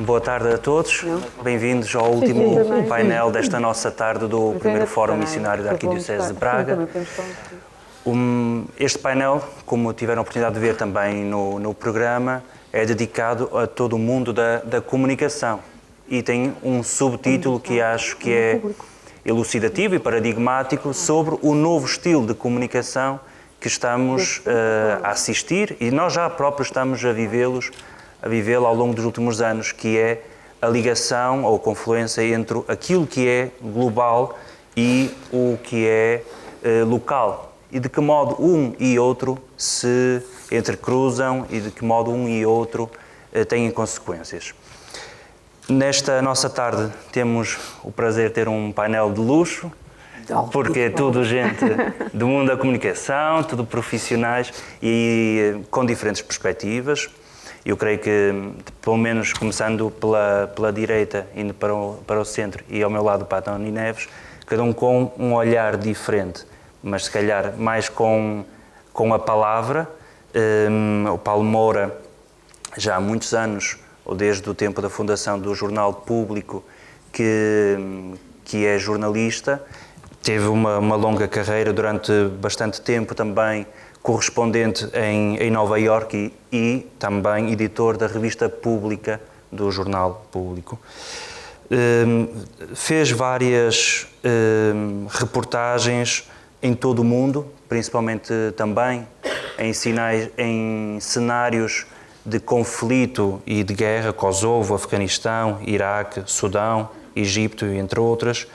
Boa tarde a todos, bem-vindos ao último painel desta nossa tarde do primeiro Fórum Missionário da Arquidiocese de Braga. Este painel, como tiveram a oportunidade de ver também no programa, é dedicado a todo o mundo da comunicação e tem um subtítulo que acho que é elucidativo e paradigmático sobre o novo estilo de comunicação que estamos a assistir e nós já próprios estamos a vivê-lo ao longo dos últimos anos, que é a ligação ou confluência entre aquilo que é global e o que é local. E de que modo um e outro se entrecruzam e de que modo um e outro têm consequências. Nesta nossa tarde temos o prazer de ter um painel de luxo, porque é tudo gente do mundo da comunicação, tudo profissionais e com diferentes perspectivas. Eu creio que, pelo menos começando pela direita, indo para o centro e ao meu lado o Padre Tony Neves, cada um com um olhar diferente, mas se calhar mais com a palavra. O Paulo Moura, já há muitos anos, ou desde o tempo da fundação do Jornal Público, que é jornalista, teve uma longa carreira durante bastante tempo também, correspondente em Nova Iorque e também editor da revista pública do Jornal Público. Fez várias reportagens em todo o mundo, principalmente também em cenários de conflito e de guerra, Kosovo, Afeganistão, Iraque, Sudão, Egito, entre outras.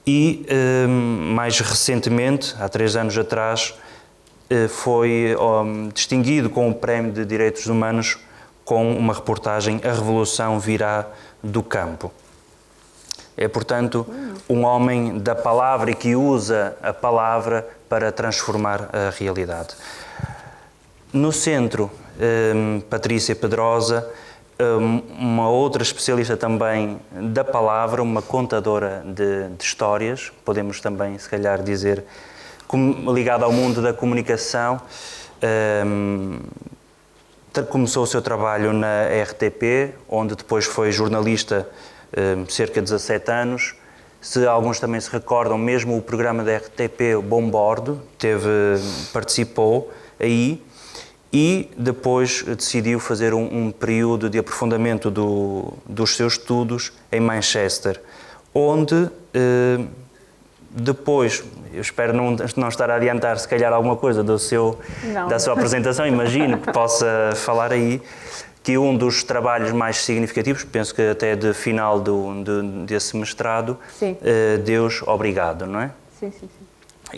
E, mais recentemente, há 3 anos atrás, foi distinguido com o Prémio de Direitos Humanos com uma reportagem A Revolução Virá do Campo. É, portanto, um homem da palavra e que usa a palavra para transformar a realidade. No centro, Patrícia Pedrosa, uma outra especialista também da palavra, uma contadora de histórias, podemos também, se calhar, dizer, ligada ao mundo da comunicação. Começou o seu trabalho na RTP, onde depois foi jornalista cerca de 17 anos. Se alguns também se recordam, mesmo o programa da RTP, o Bombordo, participou aí e depois decidiu fazer um período de aprofundamento dos seus estudos em Manchester, onde depois, eu espero não estar a adiantar se calhar alguma coisa da sua apresentação, imagino que possa falar aí, que um dos trabalhos mais significativos, penso que até de final desse mestrado, Deus Obrigado, não é? Sim.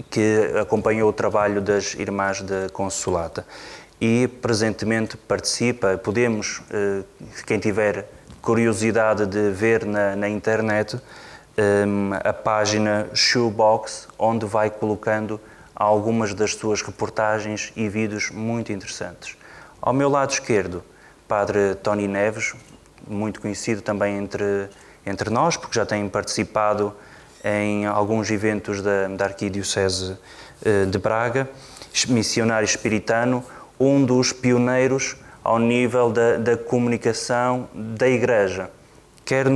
Que acompanhou o trabalho das Irmãs da Consolata. E presentemente participa, quem tiver curiosidade de ver na internet, a página Shoebox, onde vai colocando algumas das suas reportagens e vídeos muito interessantes. Ao meu lado esquerdo, Padre Tony Neves, muito conhecido também entre nós, porque já tem participado em alguns eventos da Arquidiocese de Braga, missionário espiritano, um dos pioneiros ao nível da comunicação da Igreja, quer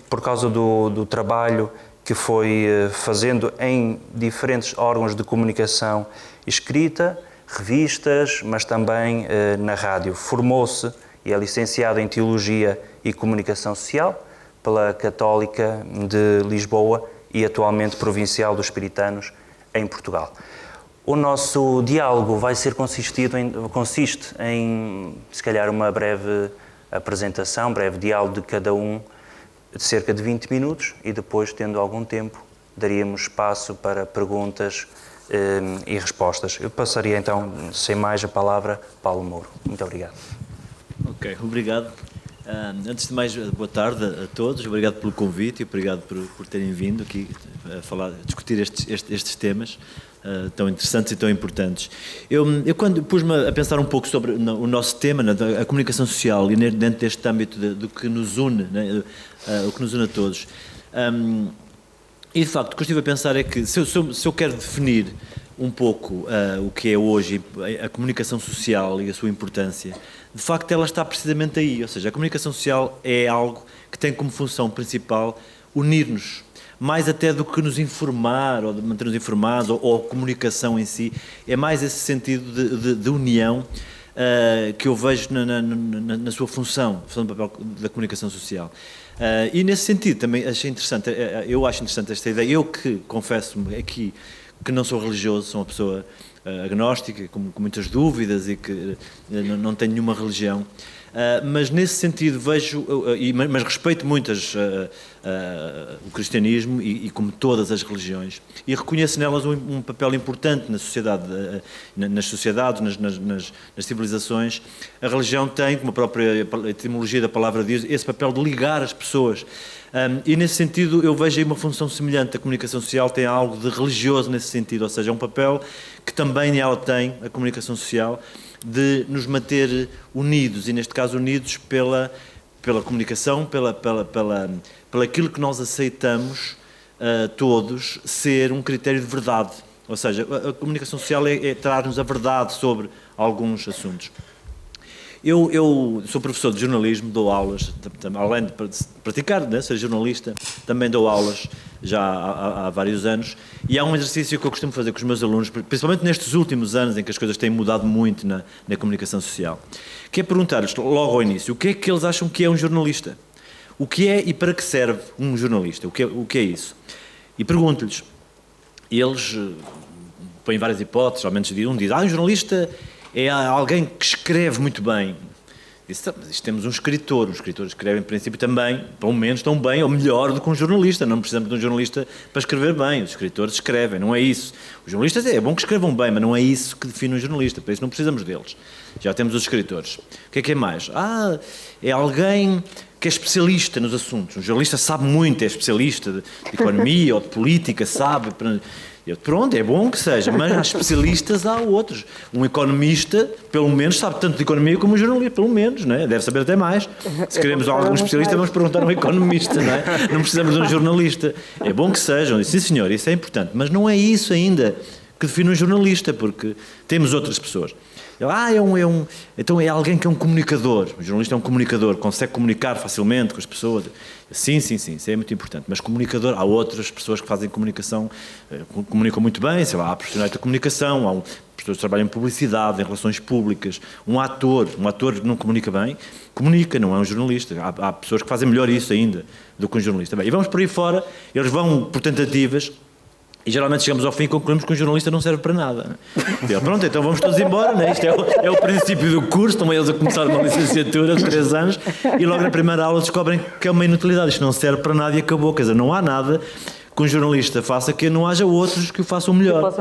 por causa do trabalho que foi fazendo em diferentes órgãos de comunicação escrita, revistas, mas também na rádio. Formou-se e é licenciado em Teologia e Comunicação Social pela Católica de Lisboa e atualmente provincial dos Espiritanos em Portugal. O nosso diálogo consiste em, se calhar, uma breve apresentação, breve diálogo de cada um, de cerca de 20 minutos, e depois, tendo algum tempo, daríamos espaço para perguntas e respostas. Eu passaria então, sem mais, a palavra a Paulo Moura. Muito obrigado. Ok, obrigado. Antes de mais, boa tarde a todos, obrigado pelo convite e obrigado por terem vindo aqui a discutir estes temas tão interessantes e tão importantes. Eu quando pus-me a pensar um pouco sobre o nosso tema, a comunicação social, e dentro deste âmbito do que nos une, né, o que nos une a todos, e de facto o que eu estive a pensar é que se eu quero definir um pouco o que é hoje a comunicação social e a sua importância, de facto ela está precisamente aí, ou seja, a comunicação social é algo que tem como função principal unir-nos, mais até do que nos informar ou de manter-nos informados ou a comunicação em si, é mais esse sentido de união que eu vejo na sua função do papel da comunicação social. E nesse sentido também achei interessante, eu acho interessante esta ideia, eu que confesso-me aqui que não sou religioso, sou uma pessoa agnóstica, com muitas dúvidas e que não tenho nenhuma religião, mas nesse sentido vejo, mas respeito muito o cristianismo e como todas as religiões, e reconheço nelas um papel importante na sociedade, nas sociedades, nas civilizações. A religião tem, como a própria etimologia da palavra diz, esse papel de ligar as pessoas. E nesse sentido eu vejo aí uma função semelhante. A comunicação social tem algo de religioso nesse sentido, ou seja, é um papel que também ela tem, a comunicação social, de nos manter unidos, e neste caso unidos pela comunicação, pelo aquilo que nós aceitamos todos ser um critério de verdade. Ou seja, a comunicação social é traz-nos a verdade sobre alguns assuntos. Eu sou professor de jornalismo, dou aulas, além de praticar, né, ser jornalista, também dou aulas já há vários anos, e há um exercício que eu costumo fazer com os meus alunos, principalmente nestes últimos anos em que as coisas têm mudado muito na comunicação social, que é perguntar-lhes logo ao início o que é que eles acham que é um jornalista, o que é e para que serve um jornalista, o que é isso, e pergunto-lhes, e eles põem várias hipóteses, ao menos um diz, um jornalista é alguém que escreve muito bem. Mas temos um escritor. Os escritores escrevem, em princípio, também, pelo menos, tão bem ou melhor do que um jornalista. Não precisamos de um jornalista para escrever bem. Os escritores escrevem, não é isso. Os jornalistas é bom que escrevam bem, mas não é isso que define um jornalista. Para isso não precisamos deles. Já temos os escritores. O que é mais? É alguém que é especialista nos assuntos. Um jornalista sabe muito, é especialista de economia ou de política, sabe... Pronto, é bom que seja, mas há especialistas, há outros. Um economista, pelo menos, sabe tanto de economia como um jornalista, pelo menos, não é? Deve saber até mais. Se queremos algum especialista, vamos perguntar a um economista, não é? Não precisamos de um jornalista. É bom que sejam, sim senhor, isso é importante, mas não é isso ainda que define um jornalista, porque temos outras pessoas. Então é alguém que é um comunicador. O jornalista é um comunicador, consegue comunicar facilmente com as pessoas. Sim, isso é muito importante. Mas comunicador, há outras pessoas que fazem comunicação, comunicam muito bem, sei lá, há profissionais da comunicação, há pessoas que trabalham em publicidade, em relações públicas, um ator que não comunica bem, comunica, não é um jornalista. Há pessoas que fazem melhor isso ainda do que um jornalista. Bem, e vamos por aí fora, eles vão por tentativas. E geralmente chegamos ao fim e concluímos que um jornalista não serve para nada. Pronto, então vamos todos embora, né? Isto é o princípio do curso, estão eles a começar uma licenciatura de 3 anos e logo na primeira aula descobrem que é uma inutilidade, isto não serve para nada e acabou. Quer dizer, não há nada que um jornalista faça que não haja outros que o façam melhor.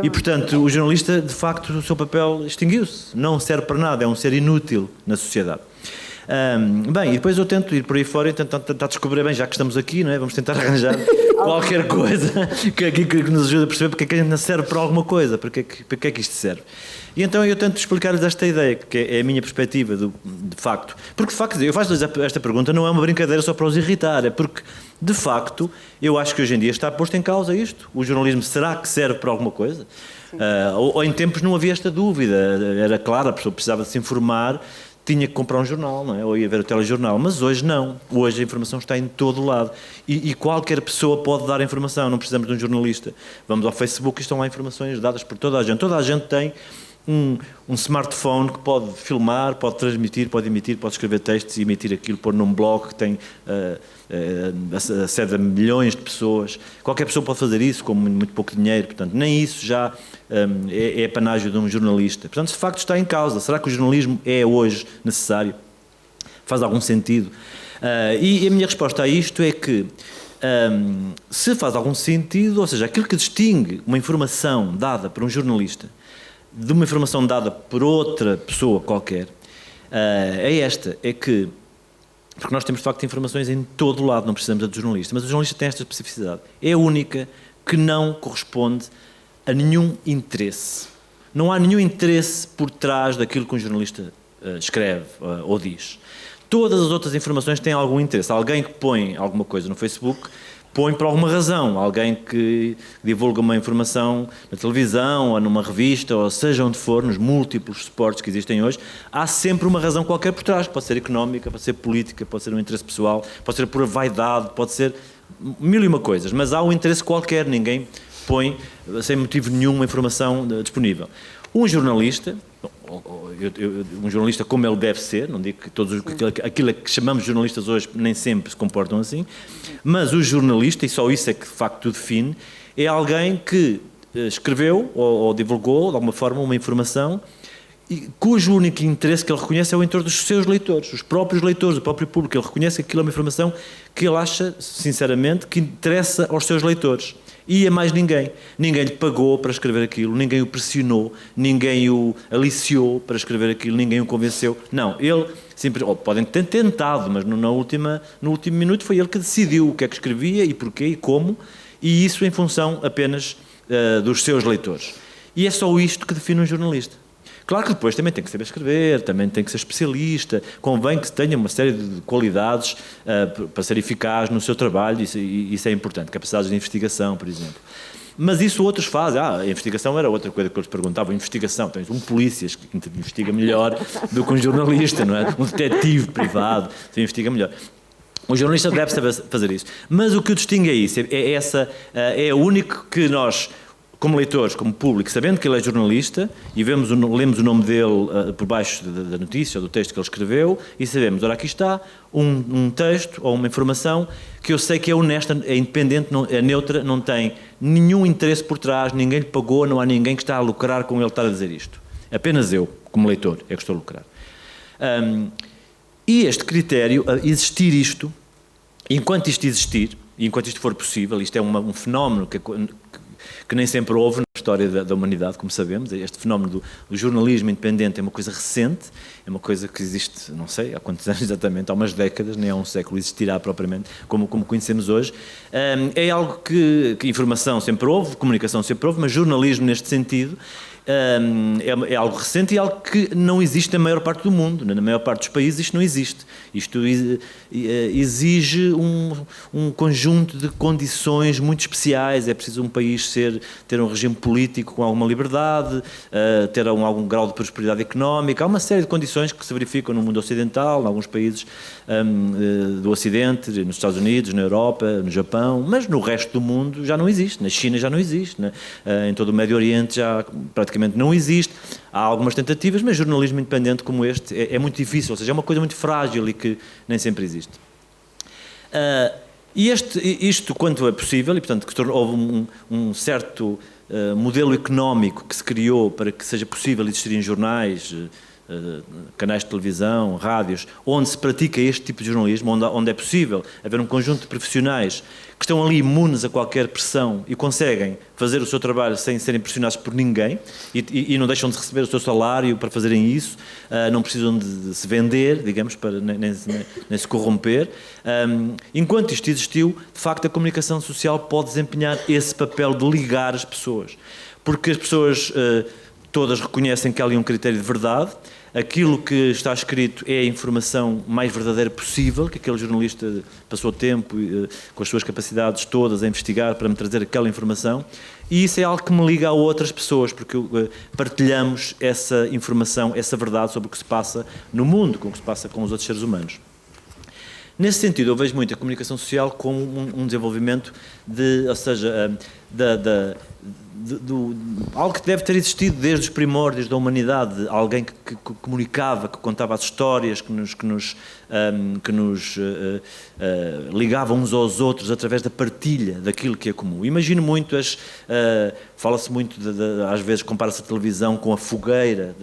E portanto, o jornalista, de facto, o seu papel extinguiu-se, não serve para nada, é um ser inútil na sociedade. Bem, e depois eu tento ir por aí fora e tentar descobrir, bem, já que estamos aqui, não é? Vamos tentar arranjar qualquer coisa que nos ajude a perceber porque é que a gente serve para alguma coisa, porque é que isto serve. E então eu tento explicar-lhes esta ideia, que é a minha perspectiva, de facto. Porque, de facto, eu faço-lhes esta pergunta, não é uma brincadeira só para os irritar, é porque, de facto, eu acho que hoje em dia está posto em causa isto. O jornalismo será que serve para alguma coisa? Ou em tempos não havia esta dúvida, era claro, a pessoa precisava de se informar, tinha que comprar um jornal, não é? Ou ia ver o telejornal, mas hoje não. Hoje a informação está em todo lado e qualquer pessoa pode dar informação, não precisamos de um jornalista. Vamos ao Facebook e estão lá informações dadas por toda a gente. Toda a gente tem um smartphone que pode filmar, pode transmitir, pode emitir, pode escrever textos e emitir aquilo, pôr num blog que tem acede a milhões de pessoas. Qualquer pessoa pode fazer isso com muito pouco dinheiro, portanto, nem isso já é apanágio de um jornalista. Portanto, de facto está em causa. Será que o jornalismo é hoje necessário? Faz algum sentido? E a minha resposta a isto é que se faz algum sentido, ou seja, aquilo que distingue uma informação dada por um jornalista de uma informação dada por outra pessoa qualquer, é que, porque nós temos de facto informações em todo o lado, não precisamos de jornalista, mas o jornalista tem esta especificidade, é a única que não corresponde a nenhum interesse. Não há nenhum interesse por trás daquilo que um jornalista escreve ou diz. Todas as outras informações têm algum interesse. Alguém que põe alguma coisa no Facebook põe por alguma razão. Alguém que divulga uma informação na televisão, ou numa revista, ou seja onde for, nos múltiplos suportes que existem hoje, há sempre uma razão qualquer por trás. Pode ser económica, pode ser política, pode ser um interesse pessoal, pode ser por vaidade, pode ser mil e uma coisas, mas há um interesse qualquer, ninguém põe sem motivo nenhum uma informação disponível. Um jornalista, um jornalista como ele deve ser, não digo que aquilo que chamamos de jornalistas hoje nem sempre se comportam assim, mas o jornalista, e só isso é que de facto o define, é alguém que escreveu ou divulgou de alguma forma uma informação e cujo único interesse que ele reconhece é o interesse dos seus leitores, os próprios leitores, o próprio público. Ele reconhece que aquilo é uma informação que ele acha, sinceramente, que interessa aos seus leitores. E a mais ninguém. Ninguém lhe pagou para escrever aquilo, ninguém o pressionou, ninguém o aliciou para escrever aquilo, ninguém o convenceu. Não, ele simplesmente, podem ter tentado, mas no último minuto foi ele que decidiu o que é que escrevia e porquê e como, e isso em função apenas dos seus leitores. E é só isto que define um jornalista. Claro que depois também tem que saber escrever, também tem que ser especialista, convém que tenha uma série de qualidades para ser eficaz no seu trabalho, isso é importante, capacidades de investigação, por exemplo. Mas isso outros fazem. A investigação era outra coisa que eles perguntavam. Investigação, tens um polícia que investiga melhor do que um jornalista, não é? Um detetive privado que investiga melhor. O jornalista deve saber fazer isso. Mas o que o distingue é isso, é o único que nós, como leitores, como público, sabendo que ele é jornalista e lemos o nome dele por baixo da notícia ou do texto que ele escreveu e sabemos, ora, aqui está um texto ou uma informação que eu sei que é honesta, é independente, é neutra, não tem nenhum interesse por trás, ninguém lhe pagou, não há ninguém que está a lucrar com ele estar a dizer isto. Apenas eu, como leitor, é que estou a lucrar. E este critério, existir isto, enquanto isto existir, e enquanto isto for possível, isto é um fenómeno que nem sempre houve na história da humanidade, como sabemos. Este fenómeno do jornalismo independente é uma coisa recente, é uma coisa que existe, não sei há quantos anos exatamente, há umas décadas, nem há um século existirá propriamente, como conhecemos hoje. É algo que informação sempre houve, comunicação sempre houve, mas jornalismo neste sentido é algo recente e algo que não existe na maior parte do mundo. Na maior parte dos países isto não existe. Isto exige um conjunto de condições muito especiais. É preciso um país ter um regime político com alguma liberdade, ter algum grau de prosperidade económica. Há uma série de condições que se verificam no mundo ocidental, em alguns países do Ocidente, nos Estados Unidos, na Europa, no Japão, mas no resto do mundo já não existe. Na China já não existe, em todo o Médio Oriente já praticamente não existe. Há algumas tentativas, mas jornalismo independente como este é muito difícil, ou seja, é uma coisa muito frágil e que nem sempre existe. E isto, quanto é possível, e portanto que houve um certo modelo económico que se criou para que seja possível existirem jornais, canais de televisão, rádios, onde se pratica este tipo de jornalismo, onde é possível haver um conjunto de profissionais que estão ali imunes a qualquer pressão e conseguem fazer o seu trabalho sem serem pressionados por ninguém e não deixam de receber o seu salário para fazerem isso, não precisam de se vender, digamos, para nem se corromper. Enquanto isto existiu, de facto a comunicação social pode desempenhar esse papel de ligar as pessoas, porque as pessoas todas reconhecem que há ali um critério de verdade. Aquilo que está escrito é a informação mais verdadeira possível, que aquele jornalista passou tempo com as suas capacidades todas a investigar para me trazer aquela informação, e isso é algo que me liga a outras pessoas, porque partilhamos essa informação, essa verdade sobre o que se passa no mundo, com o que se passa com os outros seres humanos. Nesse sentido, eu vejo muito a comunicação social como um desenvolvimento algo que deve ter existido desde os primórdios da humanidade, alguém que comunicava, que contava as histórias, que nos ligava uns aos outros através da partilha daquilo que é comum. Imagino muito fala-se muito, às vezes compara-se a televisão com a fogueira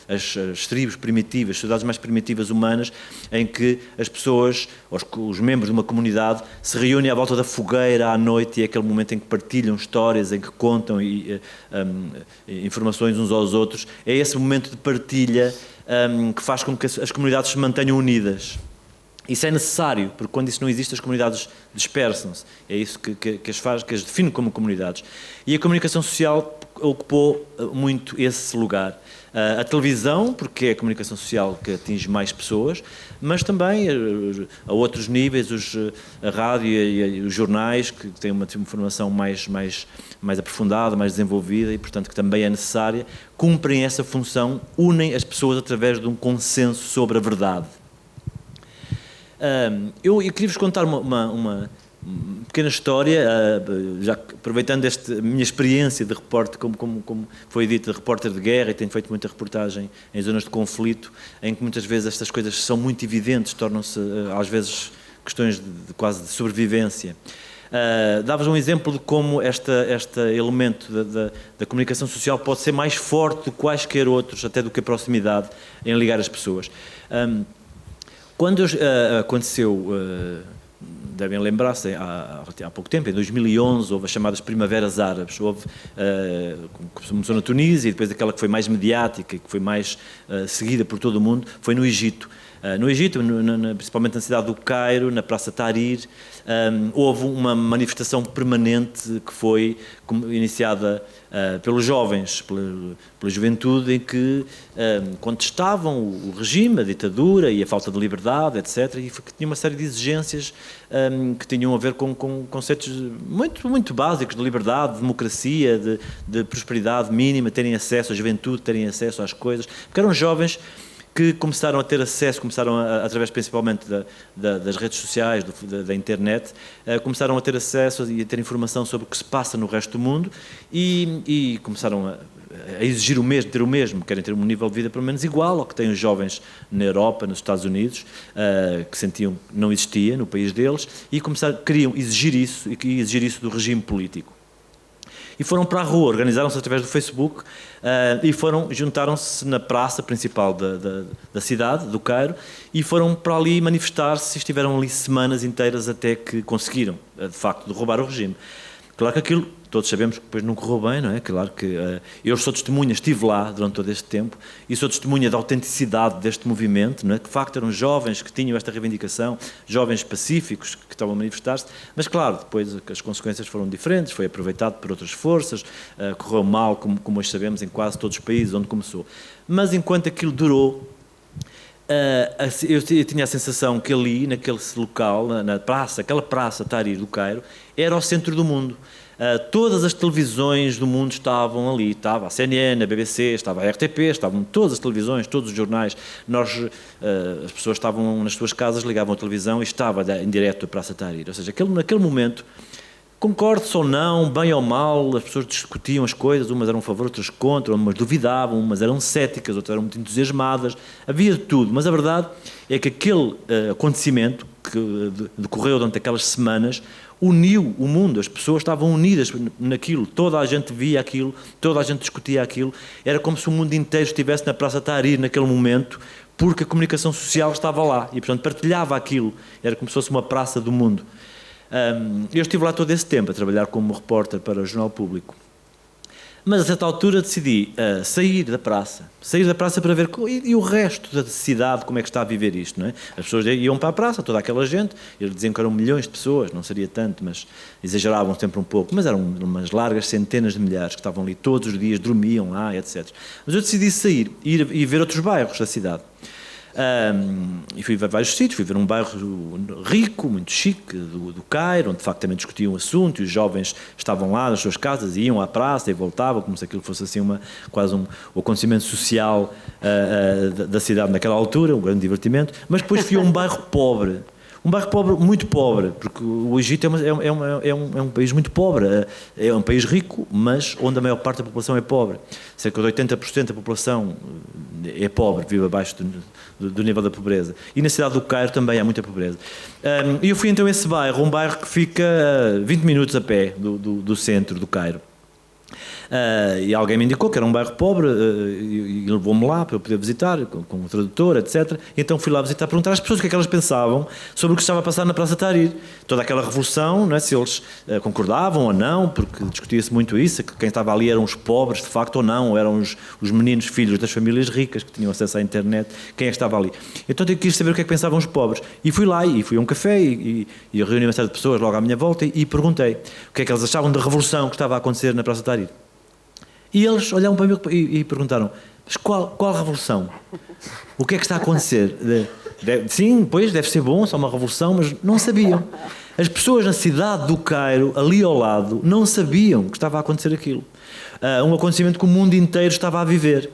as tribos primitivas, as sociedades mais primitivas humanas, em que as pessoas, os membros de uma comunidade, se reúnem à volta da fogueira à noite e é aquele momento em que partilham histórias, em que contam informações uns aos outros. É esse momento de partilha que faz com que as comunidades se mantenham unidas. Isso é necessário, porque quando isso não existe, as comunidades dispersam-se. É isso que as define como comunidades. E a comunicação social ocupou muito esse lugar. A televisão, porque é a comunicação social que atinge mais pessoas, mas também a outros níveis, a rádio e os jornais, que têm uma informação mais aprofundada, mais desenvolvida e, portanto, que também é necessária, cumprem essa função, unem as pessoas através de um consenso sobre a verdade. Eu queria-vos contar uma pequena história, já aproveitando esta minha experiência de repórter, como foi dito, de repórter de guerra, e tenho feito muita reportagem em zonas de conflito, em que muitas vezes estas coisas são muito evidentes, tornam-se às vezes questões quase de sobrevivência. Dava-vos um exemplo de como este elemento da comunicação social pode ser mais forte do que quaisquer outros, até do que a proximidade, em ligar as pessoas. Quando aconteceu... devem lembrar-se, há pouco tempo, em 2011, houve as chamadas Primaveras Árabes. Começou na Tunísia e depois aquela que foi mais mediática e que foi mais seguida por todo o mundo, foi no Egito. No Egito, principalmente na cidade do Cairo, na Praça Tahrir, houve uma manifestação permanente que foi iniciada pelos jovens, pela juventude, em que contestavam o regime, a ditadura e a falta de liberdade, etc. E que tinha uma série de exigências que tinham a ver com conceitos muito básicos de liberdade, de democracia, de prosperidade mínima, terem acesso à juventude, terem acesso às coisas, porque eram jovens que começaram a ter acesso, através principalmente das redes sociais, da internet, começaram a ter acesso e a ter informação sobre o que se passa no resto do mundo e começaram a exigir o mesmo, ter o mesmo, querem ter um nível de vida pelo menos igual ao que têm os jovens na Europa, nos Estados Unidos, que sentiam que não existia no país deles, e queriam exigir isso e exigir isso do regime político. E foram para a rua, organizaram-se através do Facebook e juntaram-se na praça principal da cidade, do Cairo, e foram para ali manifestar-se e estiveram ali semanas inteiras até que conseguiram, de facto, derrubar o regime. Claro que aquilo, todos sabemos que depois não correu bem, não é? Claro que eu sou testemunha, estive lá durante todo este tempo e sou testemunha da autenticidade deste movimento, não é? Que de facto eram jovens que tinham esta reivindicação, jovens pacíficos que estavam a manifestar-se, mas claro, depois as consequências foram diferentes, foi aproveitado por outras forças, correu mal, como hoje sabemos, em quase todos os países onde começou. Mas enquanto aquilo durou, eu tinha a sensação que ali, naquele local, na praça, aquela praça Tahrir do Cairo, era o centro do mundo. Todas as televisões do mundo estavam ali, estava a CNN, a BBC, estava a RTP, estavam todas as televisões, todos os jornais. As pessoas estavam nas suas casas, ligavam a televisão e estava em direto a Praça Tahrir. Ou seja, naquele momento, concordo-se ou não, bem ou mal, as pessoas discutiam as coisas, umas eram a favor, outras contra, umas duvidavam, umas eram céticas, outras eram muito entusiasmadas, havia de tudo, mas a verdade é que aquele acontecimento que decorreu durante aquelas semanas uniu o mundo, as pessoas estavam unidas naquilo, toda a gente via aquilo, toda a gente discutia aquilo, era como se o mundo inteiro estivesse na Praça Tahrir naquele momento, porque a comunicação social estava lá e, portanto, partilhava aquilo, era como se fosse uma praça do mundo. Eu estive lá todo esse tempo a trabalhar como repórter para o Jornal Público, mas a certa altura decidi sair da praça para ver e o resto da cidade, como é que está a viver isto, não é? As pessoas iam para a praça, toda aquela gente, eles diziam que eram milhões de pessoas, não seria tanto, mas exageravam sempre um pouco, mas eram umas largas centenas de milhares que estavam ali todos os dias, dormiam lá, etc. Mas eu decidi sair, ir e ver outros bairros da cidade. E fui a vários sítios, fui ver um bairro rico, muito chique, do Cairo, onde de facto também discutiam o assunto, e os jovens estavam lá nas suas casas, iam à praça e voltavam, como se aquilo fosse assim quase um acontecimento social da cidade naquela altura, um grande divertimento. Mas depois fui a um bairro pobre, muito pobre, porque o Egito é um país muito pobre, é um país rico, mas onde a maior parte da população é pobre. Cerca de 80% da população é pobre, vive abaixo do nível da pobreza. E na cidade do Cairo também há muita pobreza. E eu fui então a esse bairro, um bairro que fica 20 minutos a pé do centro do Cairo. E alguém me indicou que era um bairro pobre e levou-me lá para eu poder visitar com o tradutor, etc. E então fui lá visitar, perguntar às pessoas o que é que elas pensavam sobre o que estava a passar na Praça Tahrir, toda aquela revolução, não é? Se eles concordavam ou não, porque discutia-se muito isso, que quem estava ali eram os pobres de facto ou não, ou eram os meninos filhos das famílias ricas que tinham acesso à internet, quem é que estava ali. Então eu quis saber o que é que pensavam os pobres e fui lá e fui a um café e reuni uma série de pessoas logo à minha volta e perguntei o que é que eles achavam da revolução que estava a acontecer na Praça Tahrir. E eles olharam para mim e perguntaram: mas qual revolução? O que é que está a acontecer? Sim, pois, deve ser bom, só uma revolução, mas não sabiam. As pessoas na cidade do Cairo, ali ao lado, não sabiam que estava a acontecer aquilo. Um acontecimento que o mundo inteiro estava a viver.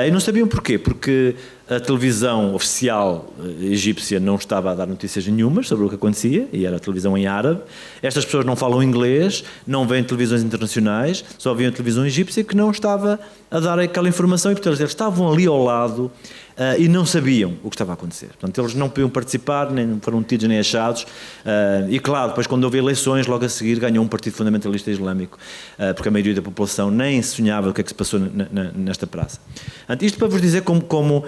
E não sabiam porquê, porque a televisão oficial egípcia não estava a dar notícias nenhumas sobre o que acontecia, e era a televisão em árabe. Estas pessoas não falam inglês, não veem televisões internacionais, só viam a televisão egípcia que não estava a dar aquela informação, e portanto eles estavam ali ao lado e não sabiam o que estava a acontecer. Portanto, eles não podiam participar, nem foram detidos nem achados, e claro, depois quando houve eleições, logo a seguir ganhou um partido fundamentalista islâmico, porque a maioria da população nem sonhava o que é que se passou nesta praça. Isto para vos dizer como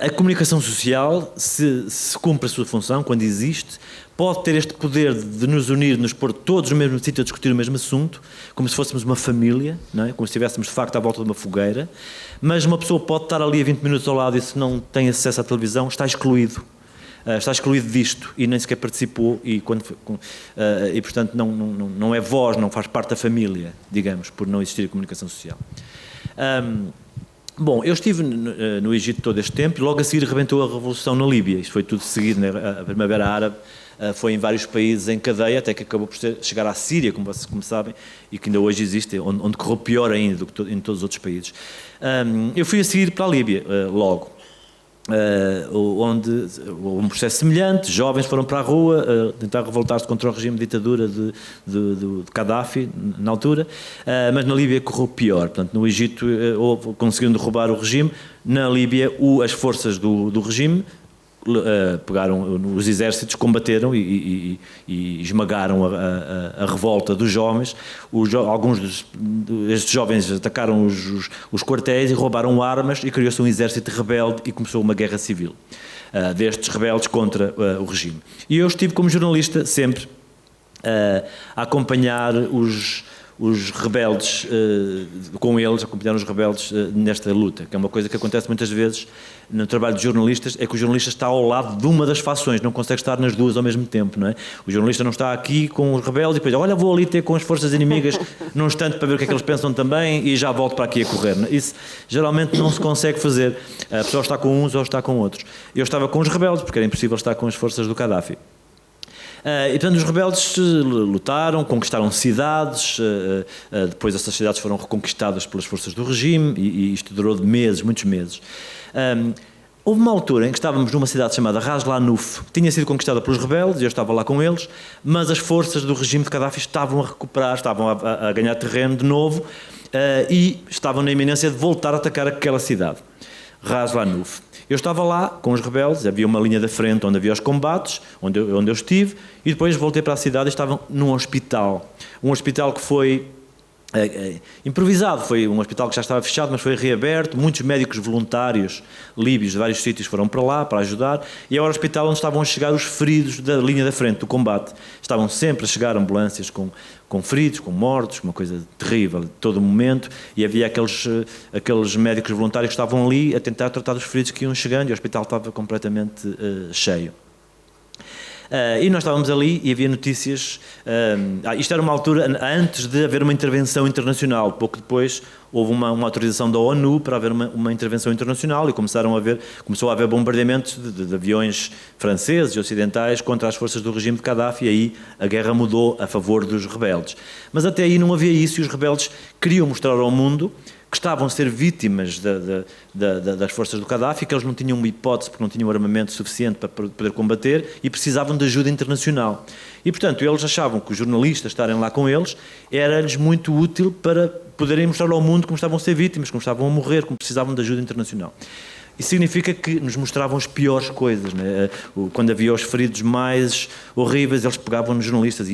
a comunicação social, se cumpre a sua função, quando existe, pode ter este poder de nos unir, de nos pôr todos no mesmo sítio a discutir o mesmo assunto, como se fôssemos uma família, não é? Como se estivéssemos de facto à volta de uma fogueira, mas uma pessoa pode estar ali a 20 minutos ao lado e se não tem acesso à televisão está excluído. Está excluído disto e nem sequer participou e portanto não é voz, não faz parte da família, digamos, por não existir comunicação social. Bom, eu estive no Egito todo este tempo e logo a seguir rebentou a revolução na Líbia. Isto foi tudo seguido, né? A Primavera Árabe foi em vários países em cadeia, até que acabou por chegar à Síria, como sabem, e que ainda hoje existe, onde correu pior ainda do que em todos os outros países. Eu fui a seguir para a Líbia logo. Onde houve um processo semelhante, jovens foram para a rua tentar revoltar-se contra o regime de ditadura de Gaddafi na altura, mas na Líbia correu pior. Portanto, no Egito conseguiram derrubar o regime, na Líbia as forças do regime pegaram os exércitos, combateram e esmagaram a revolta dos jovens. Alguns destes jovens atacaram os quartéis e roubaram armas e criou-se um exército rebelde e começou uma guerra civil destes rebeldes contra o regime. E eu estive como jornalista sempre a acompanhar os rebeldes, com eles, acompanhar os rebeldes nesta luta, que é uma coisa que acontece muitas vezes no trabalho de jornalistas, é que o jornalista está ao lado de uma das fações, não consegue estar nas duas ao mesmo tempo, não é? O jornalista não está aqui com os rebeldes e depois, olha, vou ali ter com as forças inimigas num instante para ver o que é que eles pensam também e já volto para aqui a correr. Não é? Isso geralmente não se consegue fazer. A pessoa está com uns ou está com outros. Eu estava com os rebeldes, porque era impossível estar com as forças do Gaddafi. E portanto os rebeldes lutaram, conquistaram cidades, depois essas cidades foram reconquistadas pelas forças do regime e isto durou de meses, muitos meses. Houve uma altura em que estávamos numa cidade chamada Ras Lanuf, que tinha sido conquistada pelos rebeldes, e eu estava lá com eles, mas as forças do regime de Gaddafi estavam a recuperar, estavam a ganhar terreno de novo e estavam na iminência de voltar a atacar aquela cidade, Ras Lanuf. Eu estava lá com os rebeldes, havia uma linha da frente onde havia os combates, onde eu estive, e depois voltei para a cidade e estavam num hospital. Um hospital que foi improvisado, foi um hospital que já estava fechado, mas foi reaberto. Muitos médicos voluntários líbios de vários sítios foram para lá para ajudar, e era o hospital onde estavam a chegar os feridos da linha da frente do combate. Estavam sempre a chegar ambulâncias com feridos, com mortos, uma coisa terrível, de todo o momento, e havia aqueles médicos voluntários que estavam ali a tentar tratar dos feridos que iam chegando, e o hospital estava completamente cheio. E nós estávamos ali e havia notícias, isto era uma altura antes de haver uma intervenção internacional, pouco depois houve uma autorização da ONU para haver uma intervenção internacional e começou a haver bombardeamentos de aviões franceses e ocidentais contra as forças do regime de Gaddafi, e aí a guerra mudou a favor dos rebeldes. Mas até aí não havia isso, e os rebeldes queriam mostrar ao mundo que estavam a ser vítimas das forças do Gaddafi, que eles não tinham uma hipótese porque não tinham armamento suficiente para poder combater e precisavam de ajuda internacional. E, portanto, eles achavam que os jornalistas estarem lá com eles era-lhes muito útil para poderem mostrar ao mundo como estavam a ser vítimas, como estavam a morrer, como precisavam de ajuda internacional. Isso significa que nos mostravam as piores coisas, né? Quando havia os feridos mais horríveis, eles pegavam nos jornalistas e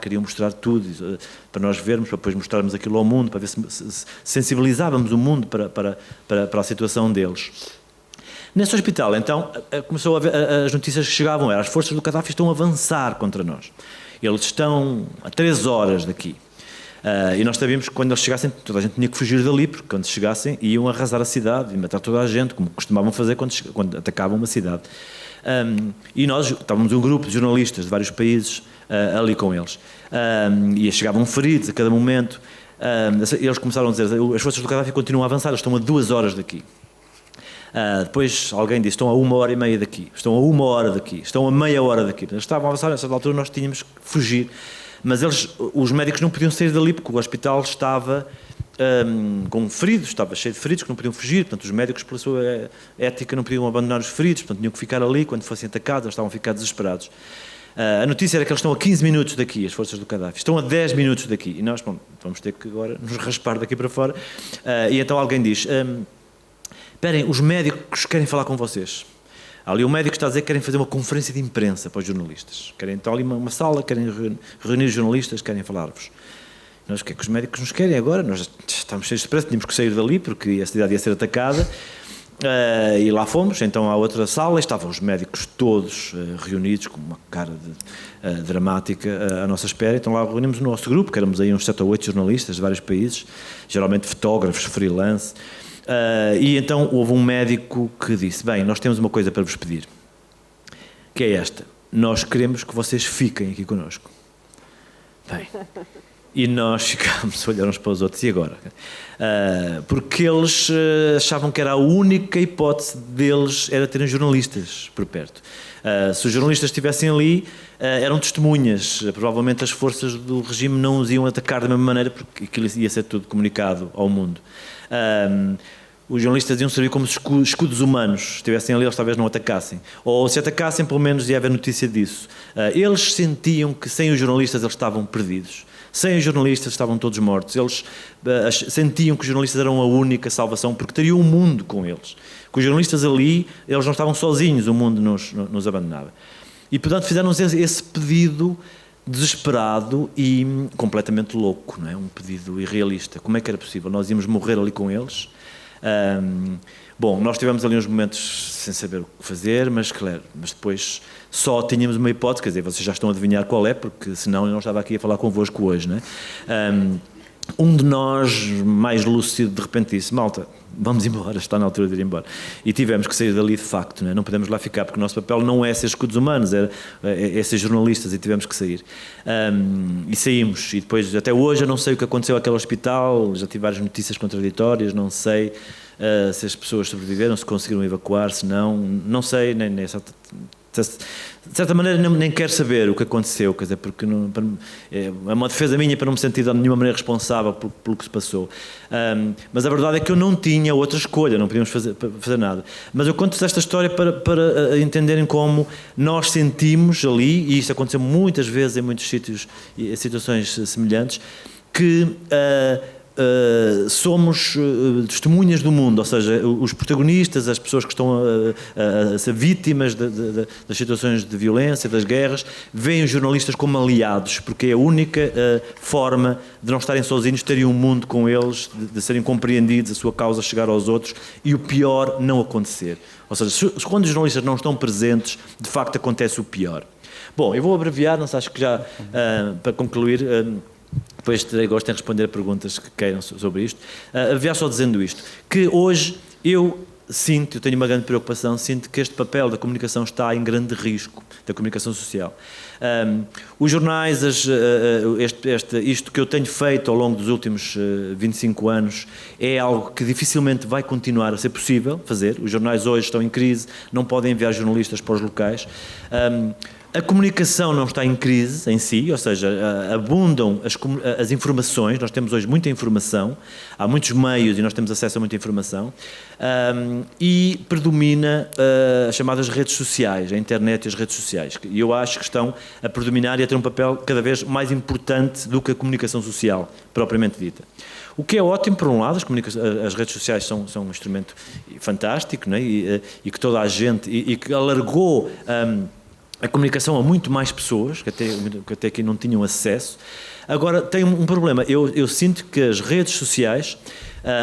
queriam mostrar tudo para nós vermos, para depois mostrarmos aquilo ao mundo, para ver se sensibilizávamos o mundo para a situação deles. Nesse hospital, então, começou a ver, as notícias que chegavam eram: as forças do Gaddafi estão a avançar contra nós. Eles estão a 3 horas daqui. E nós sabíamos que quando eles chegassem, toda a gente tinha que fugir dali, porque quando chegassem iam arrasar a cidade e matar toda a gente, como costumavam fazer quando atacavam uma cidade. E nós estávamos um grupo de jornalistas de vários países ali com eles. E chegavam feridos a cada momento. eles começaram a dizer, as forças do Gaddafi continuam a avançar, eles estão a 2 horas daqui. Depois alguém disse, estão a 1h30 daqui, estão a 1 hora daqui, estão a meia hora daqui. Eles estavam a avançar, nessa altura nós tínhamos que fugir. Mas os médicos não podiam sair dali porque o hospital estava com feridos, estava cheio de feridos que não podiam fugir, portanto os médicos pela sua ética não podiam abandonar os feridos, portanto tinham que ficar ali, quando fossem atacados eles estavam a ficar desesperados. A notícia era que eles estão a 15 minutos daqui, as forças do Gaddafi, estão a 10 minutos daqui, e nós vamos ter que agora nos raspar daqui para fora. E então alguém diz, esperem, os médicos querem falar com vocês. Ali o médico está a dizer que querem fazer uma conferência de imprensa para os jornalistas. Querem então ali uma sala, querem reunir os jornalistas, querem falar-vos. Nós, o que é que os médicos nos querem agora? Nós estamos cheios de pressa, tínhamos que sair dali porque a cidade ia ser atacada. E lá fomos, então à outra sala, estavam os médicos todos reunidos, com uma cara dramática à nossa espera. Então lá reunimos o nosso grupo, que éramos aí uns 7 ou 8 jornalistas de vários países, geralmente fotógrafos, freelance. E então houve um médico que disse, bem, nós temos uma coisa para vos pedir, que é esta, nós queremos que vocês fiquem aqui connosco. Bem, e nós ficámos a olhar uns para os outros, e agora? Porque eles achavam que era a única hipótese deles era terem jornalistas por perto. Se os jornalistas estivessem ali, eram testemunhas, provavelmente as forças do regime não os iam atacar da mesma maneira, porque aquilo ia ser tudo comunicado ao mundo. Os jornalistas iam servir como escudos humanos, se estivessem ali eles talvez não atacassem, ou se atacassem pelo menos ia haver notícia disso. Eles sentiam que sem os jornalistas eles estavam perdidos, sem os jornalistas estavam todos mortos, eles sentiam que os jornalistas eram a única salvação porque teriam o mundo com eles. Com os jornalistas ali, eles não estavam sozinhos, o mundo nos abandonava. E portanto fizeram-nos esse pedido desesperado e completamente louco, não é? Um pedido irrealista. Como é que era possível? Nós íamos morrer ali com eles? Bom, nós tivemos ali uns momentos sem saber o que fazer, mas claro, mas depois só tínhamos uma hipótese, quer dizer, vocês já estão a adivinhar qual é, porque senão eu não estava aqui a falar convosco hoje, não é? Um de nós, mais lúcido, de repente disse, malta, vamos embora, está na altura de ir embora. E tivemos que sair dali de facto, não é? Não podemos lá ficar, porque o nosso papel não é ser escudos humanos, é ser jornalistas, e tivemos que sair. E saímos, e depois, até hoje, eu não sei o que aconteceu àquele hospital, já tive várias notícias contraditórias, não sei se as pessoas sobreviveram, se conseguiram evacuar, se não sei, nem de certa maneira nem quero saber o que aconteceu, quer dizer, porque é uma defesa minha para não me sentir de nenhuma maneira responsável pelo que se passou. Mas a verdade é que eu não tinha outra escolha, não podíamos fazer nada. Mas eu conto-vos esta história para entenderem como nós sentimos ali, e isso aconteceu muitas vezes em muitos sítios, em situações semelhantes, que somos testemunhas do mundo, ou seja, os protagonistas, as pessoas que estão a ser vítimas das situações de violência, das guerras, veem os jornalistas como aliados, porque é a única forma de não estarem sozinhos, terem um mundo com eles, de serem compreendidos, a sua causa chegar aos outros e o pior não acontecer. Ou seja, quando os jornalistas não estão presentes, de facto acontece o pior. Bom, eu vou abreviar, não sei, acho que já para concluir. Depois terei gosto em responder a perguntas que queiram sobre isto. Havia só dizendo isto, que hoje eu tenho uma grande preocupação, sinto que este papel da comunicação está em grande risco, da comunicação social. Os jornais, isto que eu tenho feito ao longo dos últimos 25 anos, é algo que dificilmente vai continuar a ser possível fazer. Os jornais hoje estão em crise, não podem enviar jornalistas para os locais. A comunicação não está em crise em si, ou seja, abundam as informações, nós temos hoje muita informação, há muitos meios e nós temos acesso a muita informação, e predomina as chamadas redes sociais, a internet e as redes sociais, e eu acho que estão a predominar e a ter um papel cada vez mais importante do que a comunicação social, propriamente dita. O que é ótimo, por um lado, as redes sociais são um instrumento fantástico, não é? E que toda a gente, e que alargou a comunicação a muito mais pessoas, que até aqui não tinham acesso. Agora, tem um problema. Eu sinto que as redes sociais,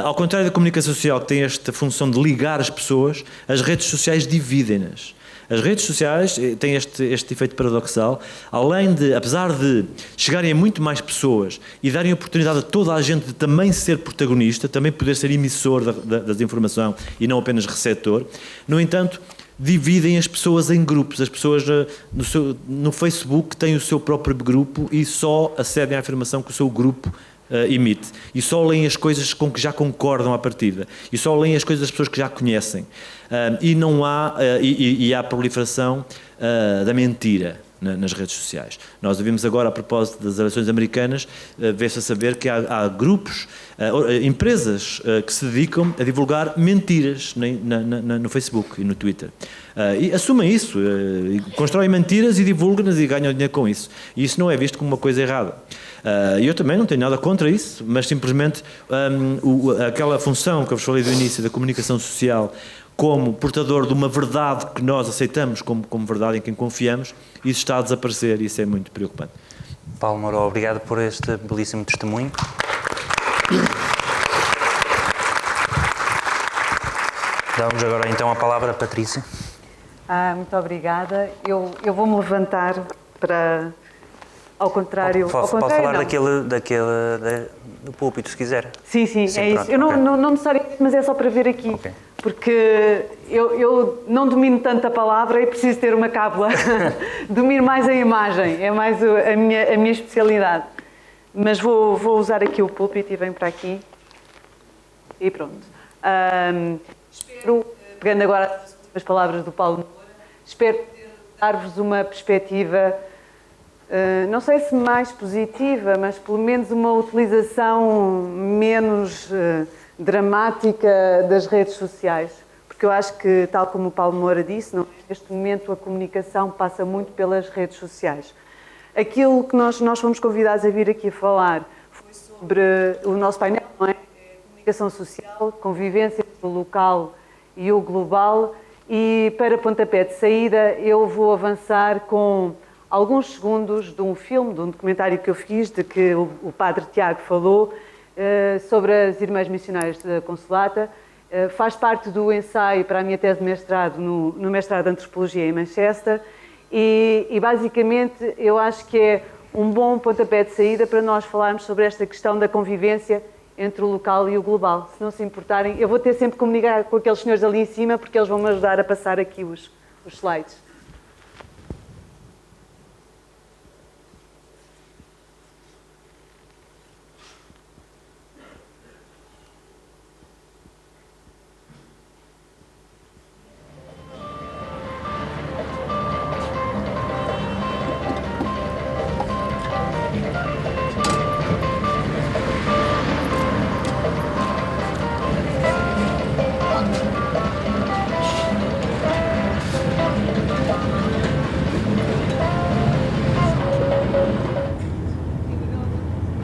ao contrário da comunicação social, que tem esta função de ligar as pessoas, as redes sociais dividem-nas. As redes sociais têm este efeito paradoxal, apesar de chegarem a muito mais pessoas e darem oportunidade a toda a gente de também ser protagonista, também poder ser emissor da informação e não apenas receptor, no entanto, dividem as pessoas em grupos. As pessoas no Facebook têm o seu próprio grupo e só acedem à informação que o seu grupo emite, e só leem as coisas com que já concordam à partida, e só leem as coisas das pessoas que já conhecem, e não há, e há proliferação da mentira nas redes sociais. Nós vimos agora, a propósito das eleições americanas, vê-se a saber que há grupos, empresas que se dedicam a divulgar mentiras no Facebook e no Twitter. E assumem isso, constroem mentiras e divulgam-nas e ganham dinheiro com isso. E isso não é visto como uma coisa errada. E eu também não tenho nada contra isso, mas simplesmente aquela função que eu vos falei do início, da comunicação social, como portador de uma verdade que nós aceitamos como verdade em quem confiamos, isso está a desaparecer e isso é muito preocupante. Paulo Mourão, obrigado por este belíssimo testemunho. Damos agora então a palavra a Patrícia. Muito obrigada. Eu vou-me levantar para, ao contrário... Pode falar do púlpito, se quiser. Sim, é isso. Eu não necessariamente, mas é só para ver aqui. Okay. Porque eu não domino tanto a palavra e preciso ter uma cábula. Domino mais a imagem, é mais a minha especialidade. Mas vou usar aqui o púlpito e venho para aqui. E pronto. Espero, pegando agora as palavras do Paulo Moura, espero dar-vos uma perspectiva, não sei se mais positiva, mas pelo menos uma utilização menos dramática das redes sociais. Porque eu acho que, tal como o Paulo Moura disse, neste momento a comunicação passa muito pelas redes sociais. Aquilo que nós fomos convidados a vir aqui a falar foi sobre o nosso painel, não é? Comunicação social, convivência entre o local e o global, e para pontapé de saída eu vou avançar com alguns segundos de um filme, de um documentário que eu fiz, de que o padre Tiago falou, sobre as Irmãs Missionárias da Consolata. Faz parte do ensaio para a minha tese de mestrado no mestrado de Antropologia em Manchester e basicamente eu acho que é um bom pontapé de saída para nós falarmos sobre esta questão da convivência entre o local e o global. Se não se importarem, eu vou ter sempre que comunicar com aqueles senhores ali em cima porque eles vão me ajudar a passar aqui os slides.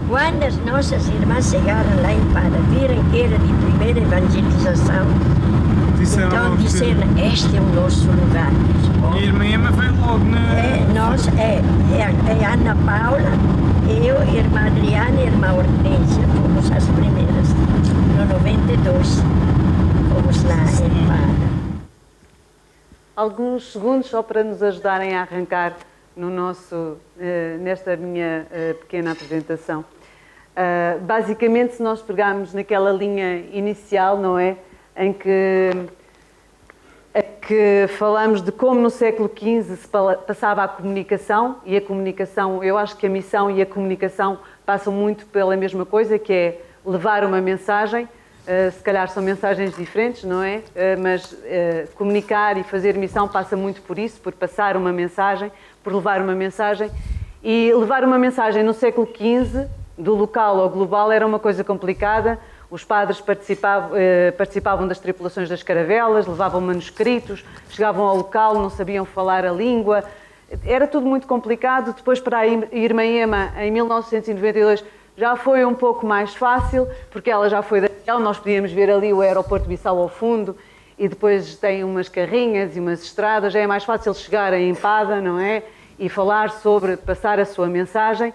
Quando as nossas irmãs chegaram lá em Pada, viram que era de primeira evangelização, então disseram, este é o nosso lugar. E a irmã Ema veio logo é a Ana Paula, eu, a irmã Adriana e a irmã Hortência, fomos as primeiras, no 92, fomos lá em Pada. Alguns segundos só para nos ajudarem a arrancar nesta minha pequena apresentação. Basicamente, se nós pegarmos naquela linha inicial, não é? Em que falamos de como no século XV se passava a comunicação, e a comunicação, eu acho que a missão e a comunicação passam muito pela mesma coisa, que é levar uma mensagem. Se calhar são mensagens diferentes, não é? Mas comunicar e fazer missão passa muito por isso, por passar uma mensagem, por levar uma mensagem. E levar uma mensagem no século XV, do local ao global, era uma coisa complicada. Os padres participavam das tripulações das caravelas, levavam manuscritos, chegavam ao local, não sabiam falar a língua. Era tudo muito complicado. Depois, para a irmã Ema, em 1992, já foi um pouco mais fácil, porque ela já foi daquela, nós podíamos ver ali o aeroporto de Bissau ao fundo, e depois tem umas carrinhas e umas estradas, já é mais fácil chegar em Pada, não é? E falar sobre, passar a sua mensagem.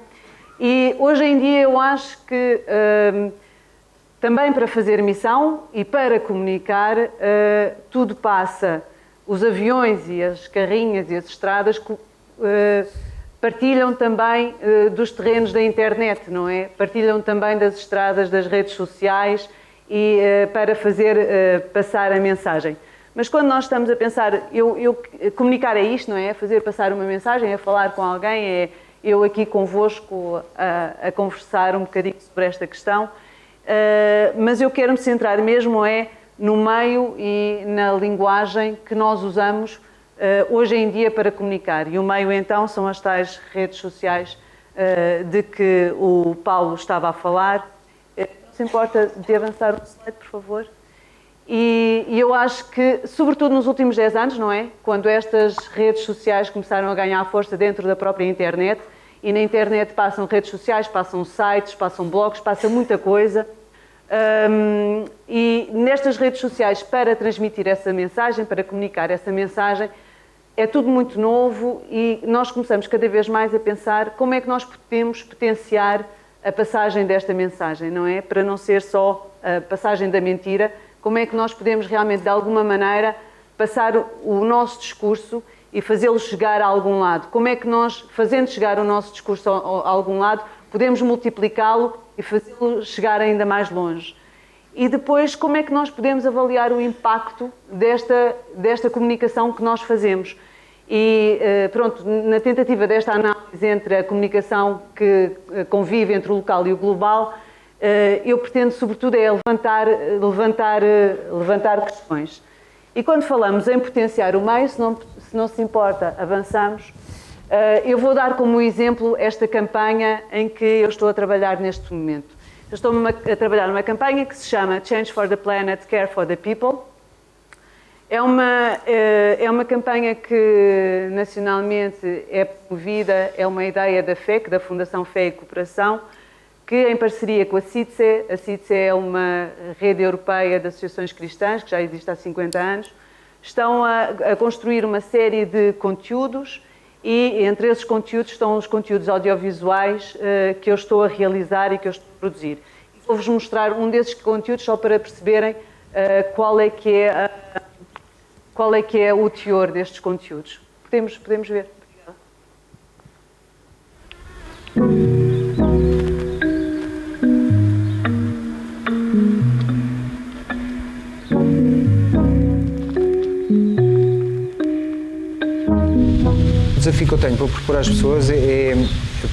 E hoje em dia eu acho que também para fazer missão e para comunicar, tudo passa, os aviões e as carrinhas e as estradas partilham também dos terrenos da internet, não é? Partilham também das estradas, das redes sociais e para fazer passar a mensagem. Mas quando nós estamos a pensar, comunicar é isto, não é? Fazer passar uma mensagem, é falar com alguém, eu aqui convosco a conversar um bocadinho sobre esta questão, mas eu quero me centrar mesmo no meio e na linguagem que nós usamos hoje em dia para comunicar. E o meio então são as tais redes sociais de que o Paulo estava a falar. Não se importa de avançar o slide, por favor? E eu acho que, sobretudo nos últimos 10 anos, não é? Quando estas redes sociais começaram a ganhar força dentro da própria internet, e na internet passam redes sociais, passam sites, passam blogs, passa muita coisa. E nestas redes sociais, para transmitir essa mensagem, para comunicar essa mensagem, é tudo muito novo e nós começamos cada vez mais a pensar como é que nós podemos potenciar a passagem desta mensagem, não é? Para não ser só a passagem da mentira, como é que nós podemos realmente, de alguma maneira, passar o nosso discurso e fazê-lo chegar a algum lado? Como é que nós, fazendo chegar o nosso discurso a algum lado, podemos multiplicá-lo e fazê-lo chegar ainda mais longe? E depois, como é que nós podemos avaliar o impacto desta comunicação que nós fazemos? E pronto, na tentativa desta análise entre a comunicação que convive entre o local e o global, eu pretendo, sobretudo, levantar questões. E quando falamos em potenciar o meio, se não se importa, avançamos. Eu vou dar como exemplo esta campanha em que eu estou a trabalhar neste momento. Eu estou a trabalhar numa campanha que se chama Change for the Planet, Care for the People. É uma campanha que nacionalmente é promovida, é uma ideia da FEC, da Fundação Fé e Cooperação, que em parceria com a CITSE é uma rede europeia de associações cristãs, que já existe há 50 anos, estão a construir uma série de conteúdos e entre esses conteúdos estão os conteúdos audiovisuais que eu estou a realizar e que eu estou a produzir. Vou-vos mostrar um desses conteúdos só para perceberem qual é que é o teor destes conteúdos. Podemos ver. O desafio que eu tenho para propor às pessoas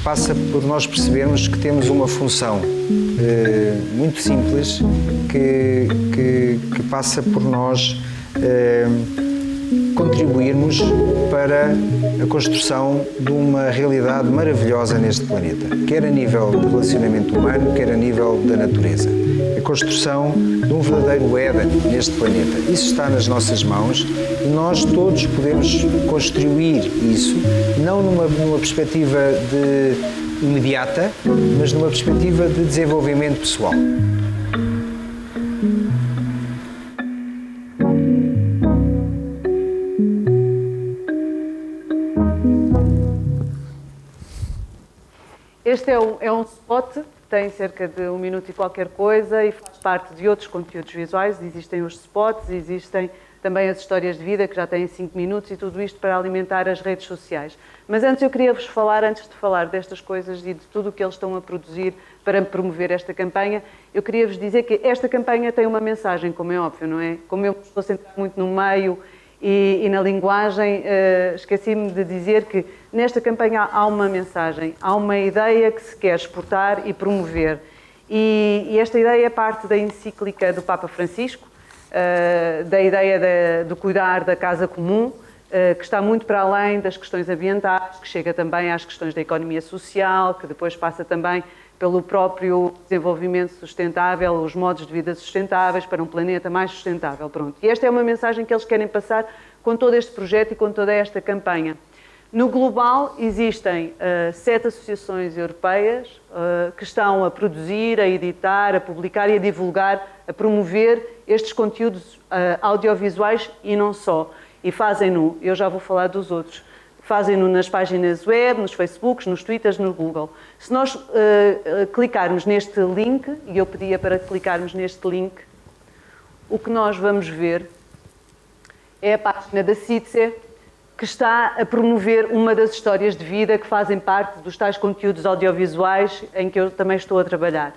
passa por nós percebermos que temos uma função muito simples que passa por nós contribuirmos para a construção de uma realidade maravilhosa neste planeta, quer a nível de relacionamento humano, quer a nível da natureza. A construção de um verdadeiro Éden neste planeta. Isso está nas nossas mãos e nós todos podemos construir isso, não numa perspectiva imediata, mas numa perspectiva de desenvolvimento pessoal. Este é um spot, tem cerca de 1 minuto e qualquer coisa e faz parte de outros conteúdos visuais. Existem os spots, existem também as histórias de vida que já têm 5 minutos e tudo isto para alimentar as redes sociais. Mas antes eu queria vos falar, antes de falar destas coisas e de tudo o que eles estão a produzir para promover esta campanha, eu queria vos dizer que esta campanha tem uma mensagem, como é óbvio, não é? Como eu estou centrado muito no meio e na linguagem, esqueci-me de dizer que nesta campanha há uma mensagem, há uma ideia que se quer exportar e promover. E esta ideia é parte da encíclica do Papa Francisco, da ideia do cuidar da casa comum, que está muito para além das questões ambientais, que chega também às questões da economia social, que depois passa também pelo próprio desenvolvimento sustentável, os modos de vida sustentáveis para um planeta mais sustentável. Pronto. E esta é uma mensagem que eles querem passar com todo este projeto e com toda esta campanha. No global existem 7 associações europeias que estão a produzir, a editar, a publicar e a divulgar, a promover estes conteúdos audiovisuais e não só. E fazem-no, eu já vou falar dos outros, fazem-no nas páginas web, nos Facebooks, nos Twitters, no Google. Se nós clicarmos neste link, e eu pedia para clicarmos neste link, o que nós vamos ver é a página da CITSE, que está a promover uma das histórias de vida que fazem parte dos tais conteúdos audiovisuais em que eu também estou a trabalhar.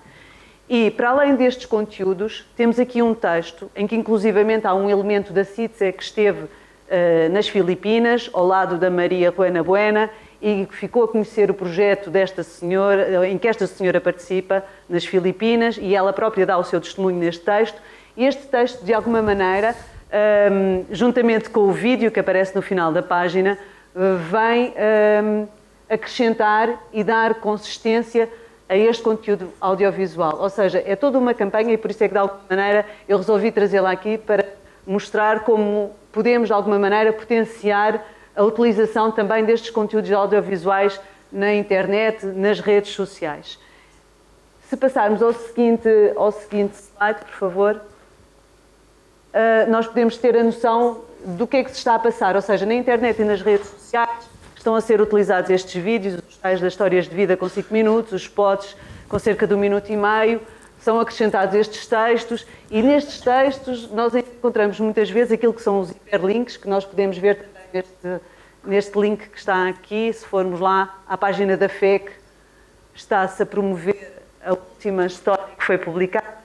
E, para além destes conteúdos, temos aqui um texto em que, inclusivamente, há um elemento da CITSE que esteve nas Filipinas, ao lado da Maria Juana Buena, e ficou a conhecer o projeto desta senhora, em que esta senhora participa nas Filipinas, e ela própria dá o seu testemunho neste texto. E este texto, de alguma maneira, juntamente com o vídeo que aparece no final da página, vem acrescentar e dar consistência a este conteúdo audiovisual. Ou seja, é toda uma campanha e por isso é que, de alguma maneira, eu resolvi trazê-la aqui para mostrar como podemos, de alguma maneira, potenciar a utilização também destes conteúdos audiovisuais na internet, nas redes sociais. Se passarmos ao seguinte slide, por favor, nós podemos ter a noção do que é que se está a passar. Ou seja, na internet e nas redes sociais estão a ser utilizados estes vídeos, os tais das histórias de vida com 5 minutos, os spots com cerca de 1 minuto e meio, são acrescentados estes textos e nestes textos nós encontramos muitas vezes aquilo que são os hiperlinks, que nós podemos ver também neste link que está aqui. Se formos lá à página da FEC, está-se a promover a última história que foi publicada,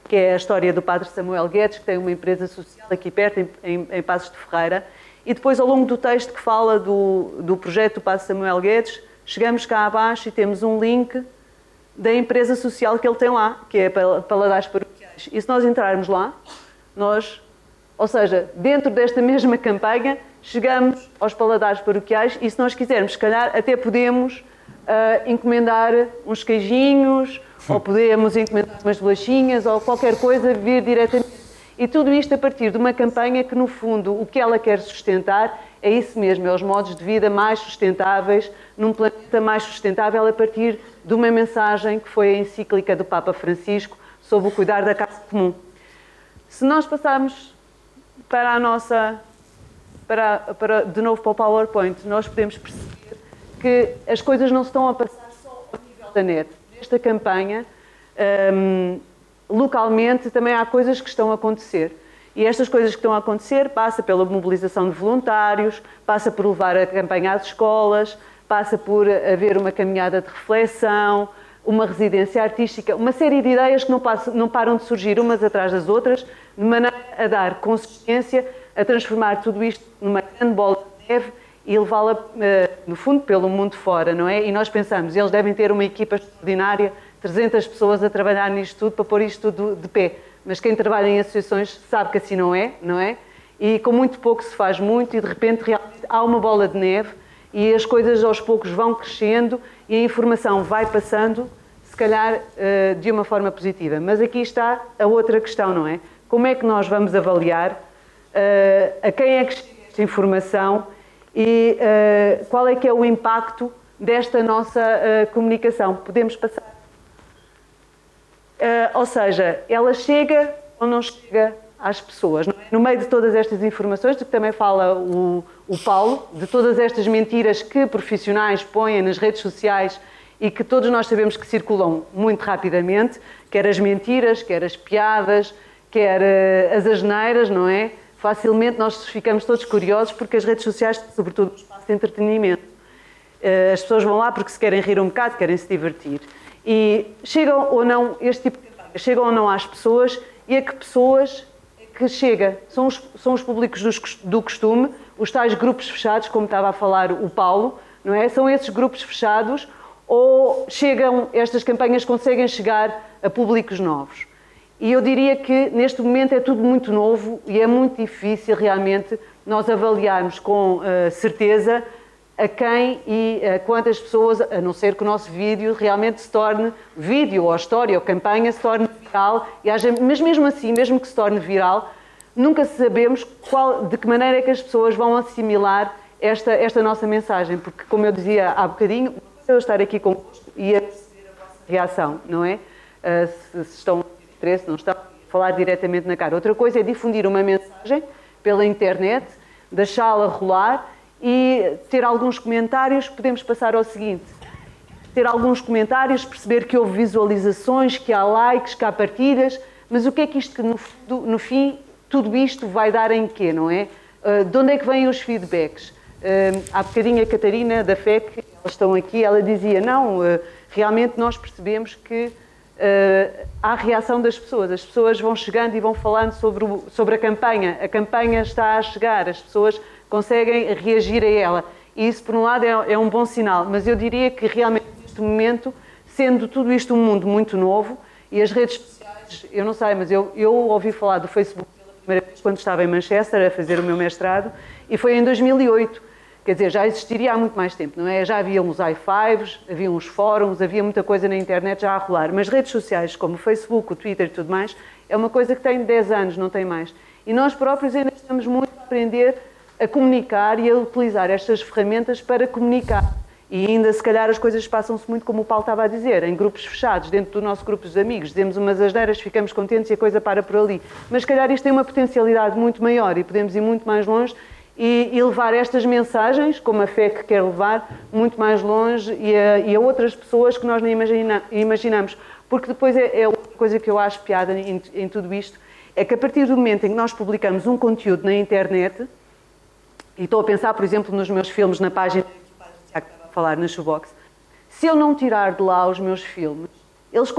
que é a história do Padre Samuel Guedes, que tem uma empresa social aqui perto, em Passos de Ferreira. E depois, ao longo do texto que fala do projeto do Padre Samuel Guedes, chegamos cá abaixo e temos um link da empresa social que ele tem lá, que é Paladares Paroquiais. E se nós entrarmos lá, ou seja, dentro desta mesma campanha, chegamos aos Paladares Paroquiais e se nós quisermos, se calhar, até podemos encomendar uns queijinhos, ou podemos encomendar umas bolachinhas, ou qualquer coisa, vir diretamente. E tudo isto a partir de uma campanha que, no fundo, o que ela quer sustentar é isso mesmo, é os modos de vida mais sustentáveis, num planeta mais sustentável, a partir de uma mensagem que foi a encíclica do Papa Francisco sobre o cuidar da casa comum. Se nós passarmos para a nossa, de novo para o PowerPoint, nós podemos perceber que as coisas não se estão a passar só ao nível da net. Nesta campanha, localmente também há coisas que estão a acontecer. E estas coisas que estão a acontecer passa pela mobilização de voluntários, passa por levar a campanha às escolas, passa por haver uma caminhada de reflexão, uma residência artística, uma série de ideias que não param de surgir umas atrás das outras, de maneira a dar consistência, a transformar tudo isto numa grande bola de neve e levá-la, no fundo, pelo mundo fora, não é? E nós pensamos, eles devem ter uma equipa extraordinária, 300 pessoas a trabalhar nisto tudo, para pôr isto tudo de pé. Mas quem trabalha em associações sabe que assim não é, não é? E com muito pouco se faz muito e de repente realmente há uma bola de neve e as coisas aos poucos vão crescendo e a informação vai passando, se calhar de uma forma positiva. Mas aqui está a outra questão, não é? Como é que nós vamos avaliar a quem é que chega esta informação e qual é que é o impacto desta nossa comunicação? Podemos passar. Ou seja, ela chega ou não chega às pessoas. Não é? No meio de todas estas informações, de que também fala o Paulo, de todas estas mentiras que profissionais põem nas redes sociais e que todos nós sabemos que circulam muito rapidamente, quer as mentiras, quer as piadas, quer as asneiras, não é? Facilmente nós ficamos todos curiosos porque as redes sociais, sobretudo, um espaço de entretenimento. As pessoas vão lá porque se querem rir um bocado, querem se divertir. E chegam ou não este tipo de campanha, chegam ou não às pessoas e a que pessoas é que chega? São os públicos do costume, os tais grupos fechados, como estava a falar o Paulo, não é? São esses grupos fechados ou estas campanhas conseguem chegar a públicos novos? E eu diria que neste momento é tudo muito novo e é muito difícil realmente nós avaliarmos com certeza a quem e a quantas pessoas, a não ser que o nosso vídeo realmente se torne, vídeo ou história ou campanha, se torne viral, mas mesmo assim, mesmo que se torne viral, nunca sabemos de que maneira é que as pessoas vão assimilar esta nossa mensagem, porque como eu dizia há bocadinho, eu estar aqui convosco e a perceber a vossa reação, não é? Se estão a ter interesse, não estão a falar diretamente na cara. Outra coisa é difundir uma mensagem pela internet, deixá-la rolar, e ter alguns comentários, podemos passar ao seguinte, ter alguns comentários, perceber que houve visualizações, que há likes, que há partilhas, mas o que é que isto, no fim, tudo isto vai dar em quê, não é? De onde é que vêm os feedbacks? Há bocadinho a Catarina da FEC, elas estão aqui, ela dizia, não, realmente nós percebemos que há reação das pessoas, as pessoas vão chegando e vão falando sobre a campanha está a chegar, as pessoas conseguem reagir a ela. E isso, por um lado, é um bom sinal. Mas eu diria que realmente, neste momento, sendo tudo isto um mundo muito novo, e as redes sociais, eu não sei, mas eu ouvi falar do Facebook pela primeira vez quando estava em Manchester a fazer o meu mestrado, e foi em 2008. Quer dizer, já existiria há muito mais tempo, não é? Já havia uns i5s, havia uns fóruns, havia muita coisa na internet já a rolar. Mas redes sociais como o Facebook, o Twitter e tudo mais, é uma coisa que tem 10 anos, não tem mais. E nós próprios ainda estamos muito a aprender a comunicar e a utilizar estas ferramentas para comunicar. E ainda, se calhar, as coisas passam-se muito como o Paulo estava a dizer, em grupos fechados, dentro do nosso grupo de amigos, dizemos umas asneiras, ficamos contentes e a coisa para por ali. Mas, se calhar, isto tem uma potencialidade muito maior e podemos ir muito mais longe e levar estas mensagens, como a fé que quer levar, muito mais longe e a outras pessoas que nós nem imaginamos. Porque depois é outra coisa que eu acho piada em tudo isto, é que a partir do momento em que nós publicamos um conteúdo na internet, e estou a pensar, por exemplo, nos meus filmes na página que o Padre Tiago estava a falar na Shoebox, se eu não tirar de lá os meus filmes, eles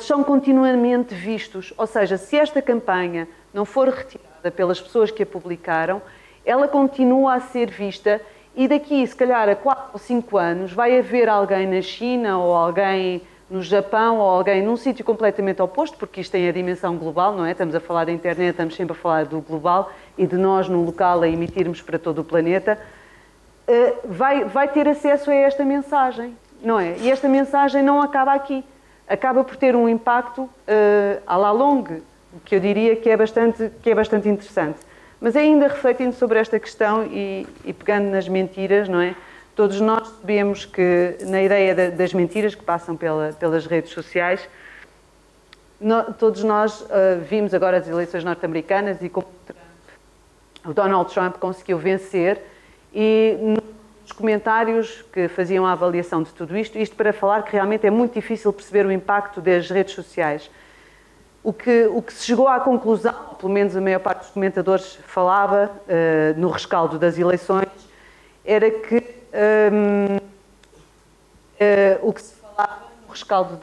são continuamente vistos. Ou seja, se esta campanha não for retirada pelas pessoas que a publicaram, ela continua a ser vista e daqui, se calhar, a 4 ou 5 anos, vai haver alguém na China ou alguém no Japão ou alguém num sítio completamente oposto, porque isto tem a dimensão global, não é? Estamos a falar da internet, estamos sempre a falar do global e de nós no local a emitirmos para todo o planeta, vai ter acesso a esta mensagem, não é? E esta mensagem não acaba aqui. Acaba por ter um impacto à la longue, que eu diria que é bastante interessante. Mas ainda refletindo sobre esta questão e pegando nas mentiras, não é? Todos nós sabemos que, na ideia das mentiras que passam pelas redes sociais, todos nós vimos agora as eleições norte-americanas e como o Donald Trump conseguiu vencer e nos comentários que faziam a avaliação de tudo isto para falar que realmente é muito difícil perceber o impacto das redes sociais. O que se chegou à conclusão, pelo menos a maior parte dos comentadores falava no rescaldo das eleições, era que o que se falava no rescaldo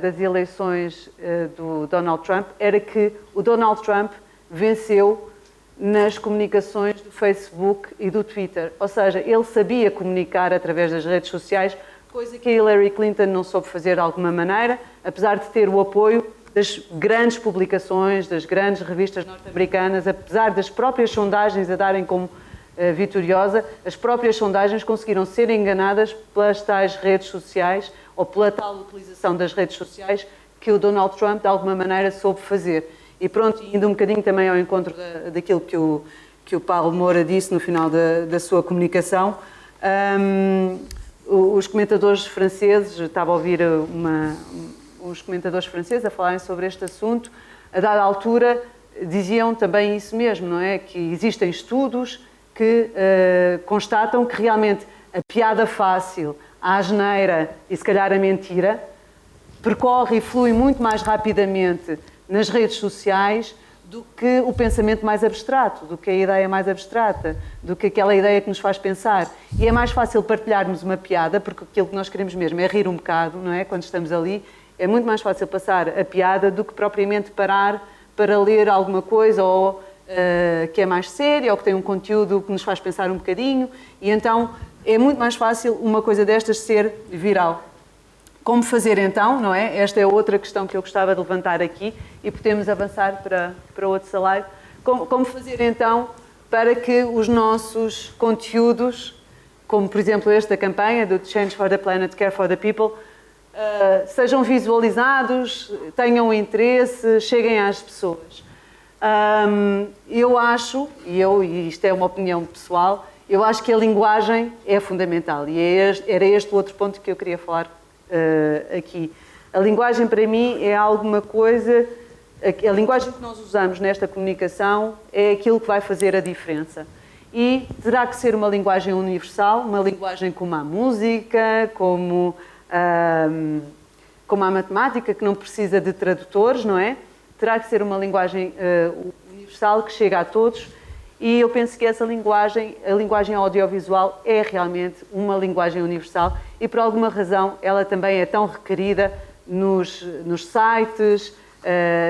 das eleições do Donald Trump era que o Donald Trump venceu nas comunicações do Facebook e do Twitter. Ou seja, ele sabia comunicar através das redes sociais, coisa que a Hillary Clinton não soube fazer de alguma maneira, apesar de ter o apoio das grandes publicações, das grandes revistas norte-americanas, apesar das próprias sondagens a darem como vitoriosa, as próprias sondagens conseguiram ser enganadas pelas tais redes sociais ou pela tal utilização das redes sociais que o Donald Trump de alguma maneira soube fazer. E pronto, indo um bocadinho também ao encontro daquilo que o Paulo Moura disse no final da sua comunicação, os comentadores franceses, estava a ouvir uns comentadores franceses a falarem sobre este assunto, a dada altura diziam também isso mesmo, não é? Que existem estudos que constatam que realmente a piada fácil, a asneira e se calhar a mentira percorre e flui muito mais rapidamente nas redes sociais do que o pensamento mais abstrato, do que a ideia mais abstrata, do que aquela ideia que nos faz pensar. E é mais fácil partilharmos uma piada, porque aquilo que nós queremos mesmo é rir um bocado, não é? Quando estamos ali, é muito mais fácil passar a piada do que propriamente parar para ler alguma coisa ou que é mais séria ou que tem um conteúdo que nos faz pensar um bocadinho. E então é muito mais fácil uma coisa destas ser viral. Como fazer então, não é? Esta é outra questão que eu gostava de levantar aqui e podemos avançar para outro slide. Como fazer então para que os nossos conteúdos, como por exemplo esta campanha do Change for the Planet, Care for the People, sejam visualizados, tenham interesse, cheguem às pessoas. Eu acho, e isto é uma opinião pessoal, eu acho que a linguagem é fundamental e era este o outro ponto que eu queria falar aqui. A linguagem para mim é alguma coisa, a linguagem que nós usamos nesta comunicação é aquilo que vai fazer a diferença. E terá que ser uma linguagem universal, uma linguagem como a música, como a matemática, que não precisa de tradutores, não é? Terá que ser uma linguagem universal que chega a todos. E eu penso que essa linguagem, a linguagem audiovisual, é realmente uma linguagem universal e, por alguma razão, ela também é tão requerida nos sites,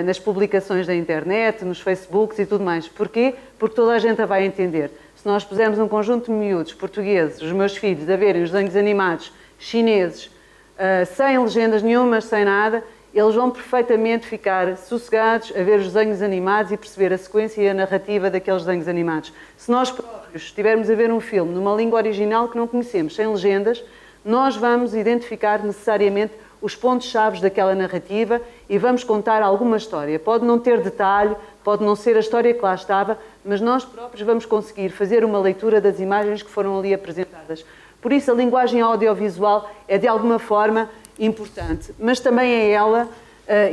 nas publicações da internet, nos Facebooks e tudo mais. Porquê? Porque toda a gente a vai entender. se nós pusermos um conjunto de miúdos portugueses, os meus filhos, a verem os desenhos animados chineses, sem legendas nenhumas, sem nada, eles vão perfeitamente ficar sossegados a ver os desenhos animados e perceber a sequência e a narrativa daqueles desenhos animados. Se nós próprios estivermos a ver um filme numa língua original que não conhecemos, sem legendas, nós vamos identificar necessariamente os pontos-chave daquela narrativa e vamos contar alguma história. Pode não ter detalhe, pode não ser a história que lá estava, mas nós próprios vamos conseguir fazer uma leitura das imagens que foram ali apresentadas. Por isso, a linguagem audiovisual é, de alguma forma, importante, mas também é ela,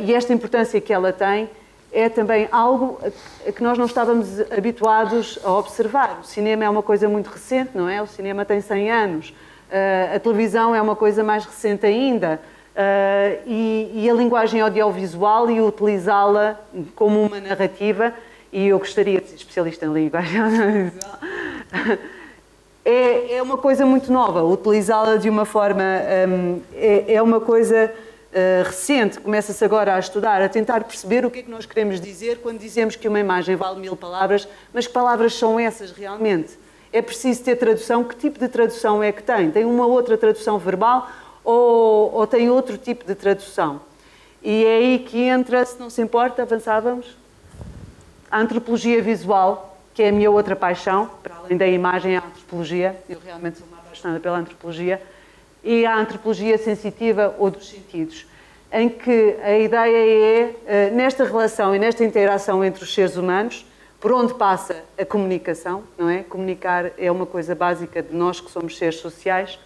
e esta importância que ela tem, é também algo a que nós não estávamos habituados a observar. O cinema é uma coisa muito recente, não é? O cinema tem 100 anos. A televisão é uma coisa mais recente ainda. E a linguagem audiovisual e utilizá-la como uma narrativa, e eu gostaria de ser especialista em linguagem audiovisual, é uma coisa muito nova. Utilizá-la de uma forma... é uma coisa recente. Começa-se agora a estudar, a tentar perceber o que é que nós queremos dizer quando dizemos que uma imagem vale 1000 palavras, mas que palavras são essas realmente? É preciso ter tradução. Que tipo de tradução é que tem? Tem uma outra tradução verbal ou tem outro tipo de tradução? E é aí que entra, se não se importa, avançávamos, a antropologia visual, que é a minha outra paixão, para além da imagem, a antropologia. Eu realmente sou uma apaixonada pela antropologia. E a antropologia sensitiva ou dos sentidos, em que a ideia é, nesta relação e nesta interação entre os seres humanos, por onde passa a comunicação, não é? Comunicar é uma coisa básica de nós que somos seres sociais.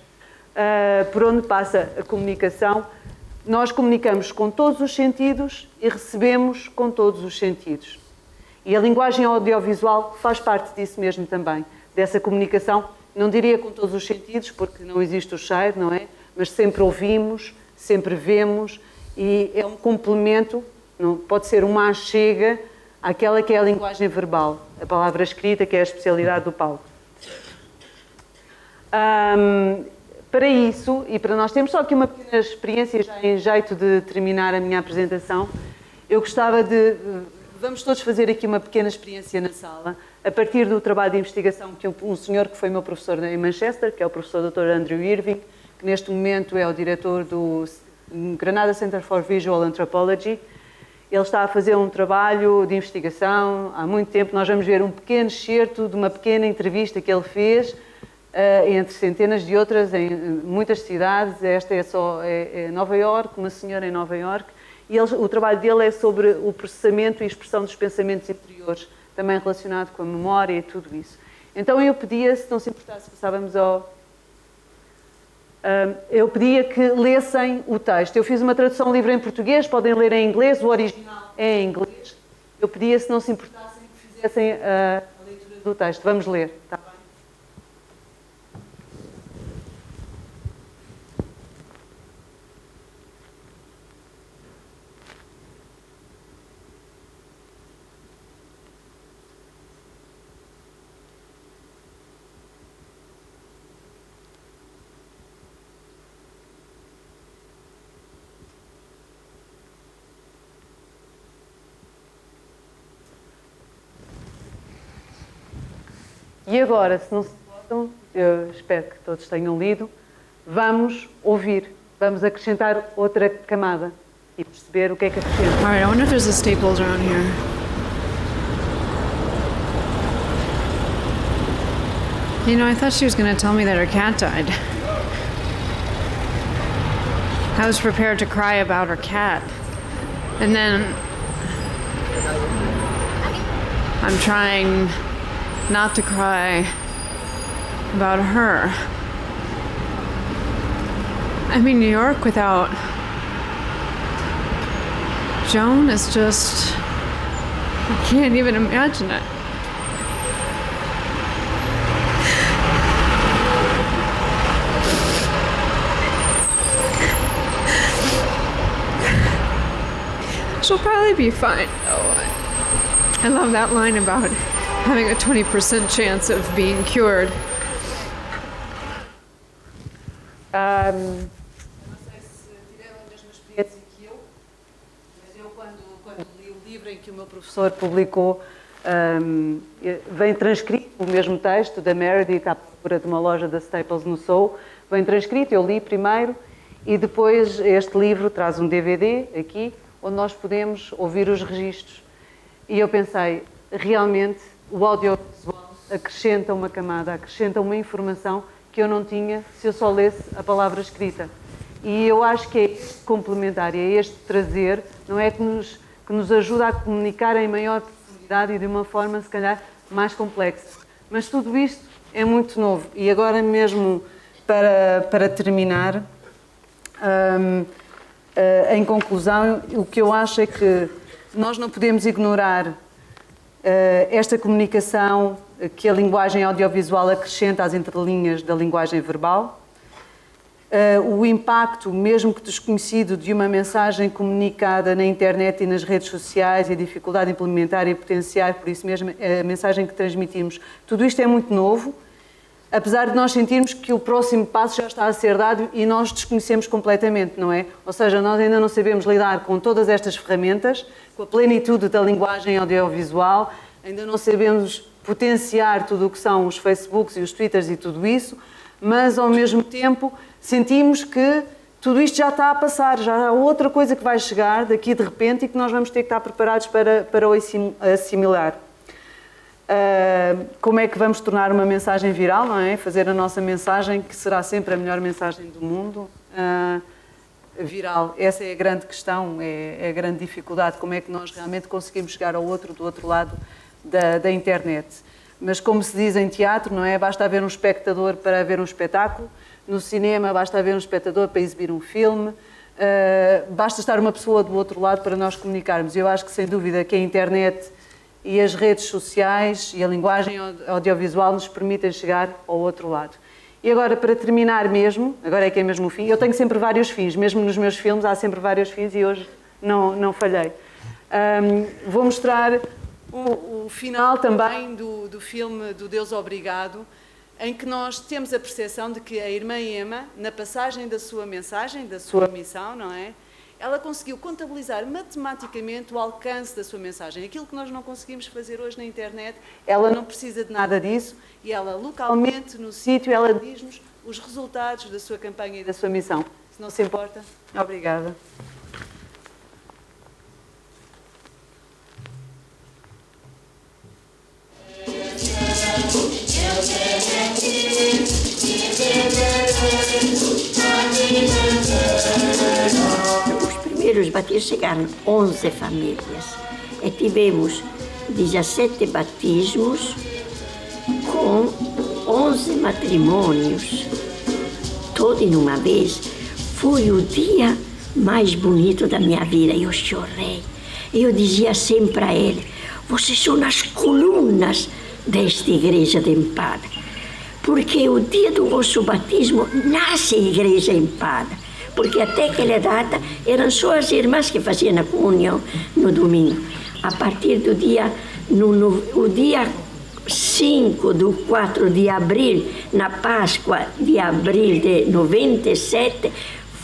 Por onde passa a comunicação, nós comunicamos com todos os sentidos e recebemos com todos os sentidos. E a linguagem audiovisual faz parte disso mesmo também, dessa comunicação, não diria com todos os sentidos, porque não existe o cheiro, não é? Mas sempre ouvimos, sempre vemos, e é um complemento, não, pode ser uma achega àquela que é a linguagem verbal, a palavra escrita, que é a especialidade do Paulo. Para isso, e para nós termos só aqui uma pequena experiência, já em jeito de terminar a minha apresentação, eu gostava de... Vamos todos fazer aqui uma pequena experiência na sala, a partir do trabalho de investigação que um senhor que foi meu professor em Manchester, que é o professor Dr. Andrew Irving, que neste momento é o diretor do Granada Center for Visual Anthropology. Ele está a fazer um trabalho de investigação há muito tempo. Nós vamos ver um pequeno excerto de uma pequena entrevista que ele fez entre centenas de outras em muitas cidades. Esta é só Nova Iorque, uma senhora em Nova Iorque. E o trabalho dele é sobre o processamento e expressão dos pensamentos interiores, também relacionado com a memória e tudo isso. Então eu pedia, se não se importasse, passávamos ao... eu pedia que lessem o texto. Eu fiz uma tradução livre em português, podem ler em inglês, o original é em inglês. Eu pedia, se não se importassem, que fizessem a leitura do texto. Vamos ler, está bem? E agora, se não se importam, eu espero que todos tenham lido, vamos ouvir, vamos acrescentar outra camada e perceber o que é que acrescenta. All right, I wonder if there's a Staples around here. You know, I thought she was going to tell me that her cat died. I was prepared to cry about her cat. And then I'm trying not to cry about her. I mean, New York without Joan is just... I can't even imagine it. She'll probably be fine. Oh, I love that line about having a 20% chance of being cured. Não sei se tiveram a mesma experiência que eu, mas eu quando li o livro em que o meu professor publicou, Vem transcrito o mesmo texto da Meredith à procura de uma loja da Staples no Soho, vem transcrito, eu li primeiro e depois este livro traz um DVD aqui, onde nós podemos ouvir os registros. E eu pensei, realmente o audiovisual acrescenta uma camada, acrescenta uma informação que eu não tinha se eu só lesse a palavra escrita. E eu acho que é este complementar, é este trazer, não é que nos ajuda a comunicar em maior profundidade e de uma forma, se calhar, mais complexa. Mas tudo isto é muito novo. E agora mesmo, para terminar, em conclusão, o que eu acho é que nós não podemos ignorar esta comunicação que a linguagem audiovisual acrescenta às entrelinhas da linguagem verbal, o impacto, mesmo que desconhecido, de uma mensagem comunicada na internet e nas redes sociais e a dificuldade de implementar e potenciar, por isso mesmo, a mensagem que transmitimos. Tudo isto é muito novo, apesar de nós sentirmos que o próximo passo já está a ser dado e nós desconhecemos completamente, não é? Ou seja, nós ainda não sabemos lidar com todas estas ferramentas, com a plenitude da linguagem audiovisual, ainda não sabemos potenciar tudo o que são os Facebooks e os Twitters e tudo isso, mas ao mesmo tempo sentimos que tudo isto já está a passar, já há outra coisa que vai chegar daqui de repente e que nós vamos ter que estar preparados para o assimilar. Como é que vamos tornar uma mensagem viral, não é? Fazer a nossa mensagem, que será sempre a melhor mensagem do mundo, viral. Essa é a grande questão, é a grande dificuldade, como é que nós realmente conseguimos chegar ao outro, do outro lado da internet. Mas como se diz em teatro, não é? Basta haver um espectador para ver um espetáculo, no cinema basta haver um espectador para exibir um filme, basta estar uma pessoa do outro lado para nós comunicarmos. Eu acho que sem dúvida que a internet e as redes sociais e a linguagem audiovisual nos permitem chegar ao outro lado. E agora, para terminar mesmo, agora é que é mesmo o fim, eu tenho sempre vários fins, mesmo nos meus filmes há sempre vários fins e hoje não falhei. Vou mostrar o final também do filme do Deus Obrigado, em que nós temos a percepção de que a irmã Emma, na passagem da sua mensagem, da sua missão, não é? Ela conseguiu contabilizar matematicamente o alcance da sua mensagem. Aquilo que nós não conseguimos fazer hoje na internet, ela não precisa de nada disso e ela, localmente, no sítio, ela diz-nos os resultados da sua campanha e da sua missão. Se não se importa, obrigada. Os primeiros batismos chegaram 11 famílias e tivemos 17 batismos com 11 matrimônios, todo em uma vez. Foi o dia mais bonito da minha vida. Eu chorei. Eu dizia sempre para ele: vocês são as colunas desta igreja de Empada, porque o dia do vosso batismo nasce a igreja Empada, porque até aquela data eram só as irmãs que faziam a comunhão no domingo. A partir do dia, o dia 5 do 4 de abril, na Páscoa de abril de 97,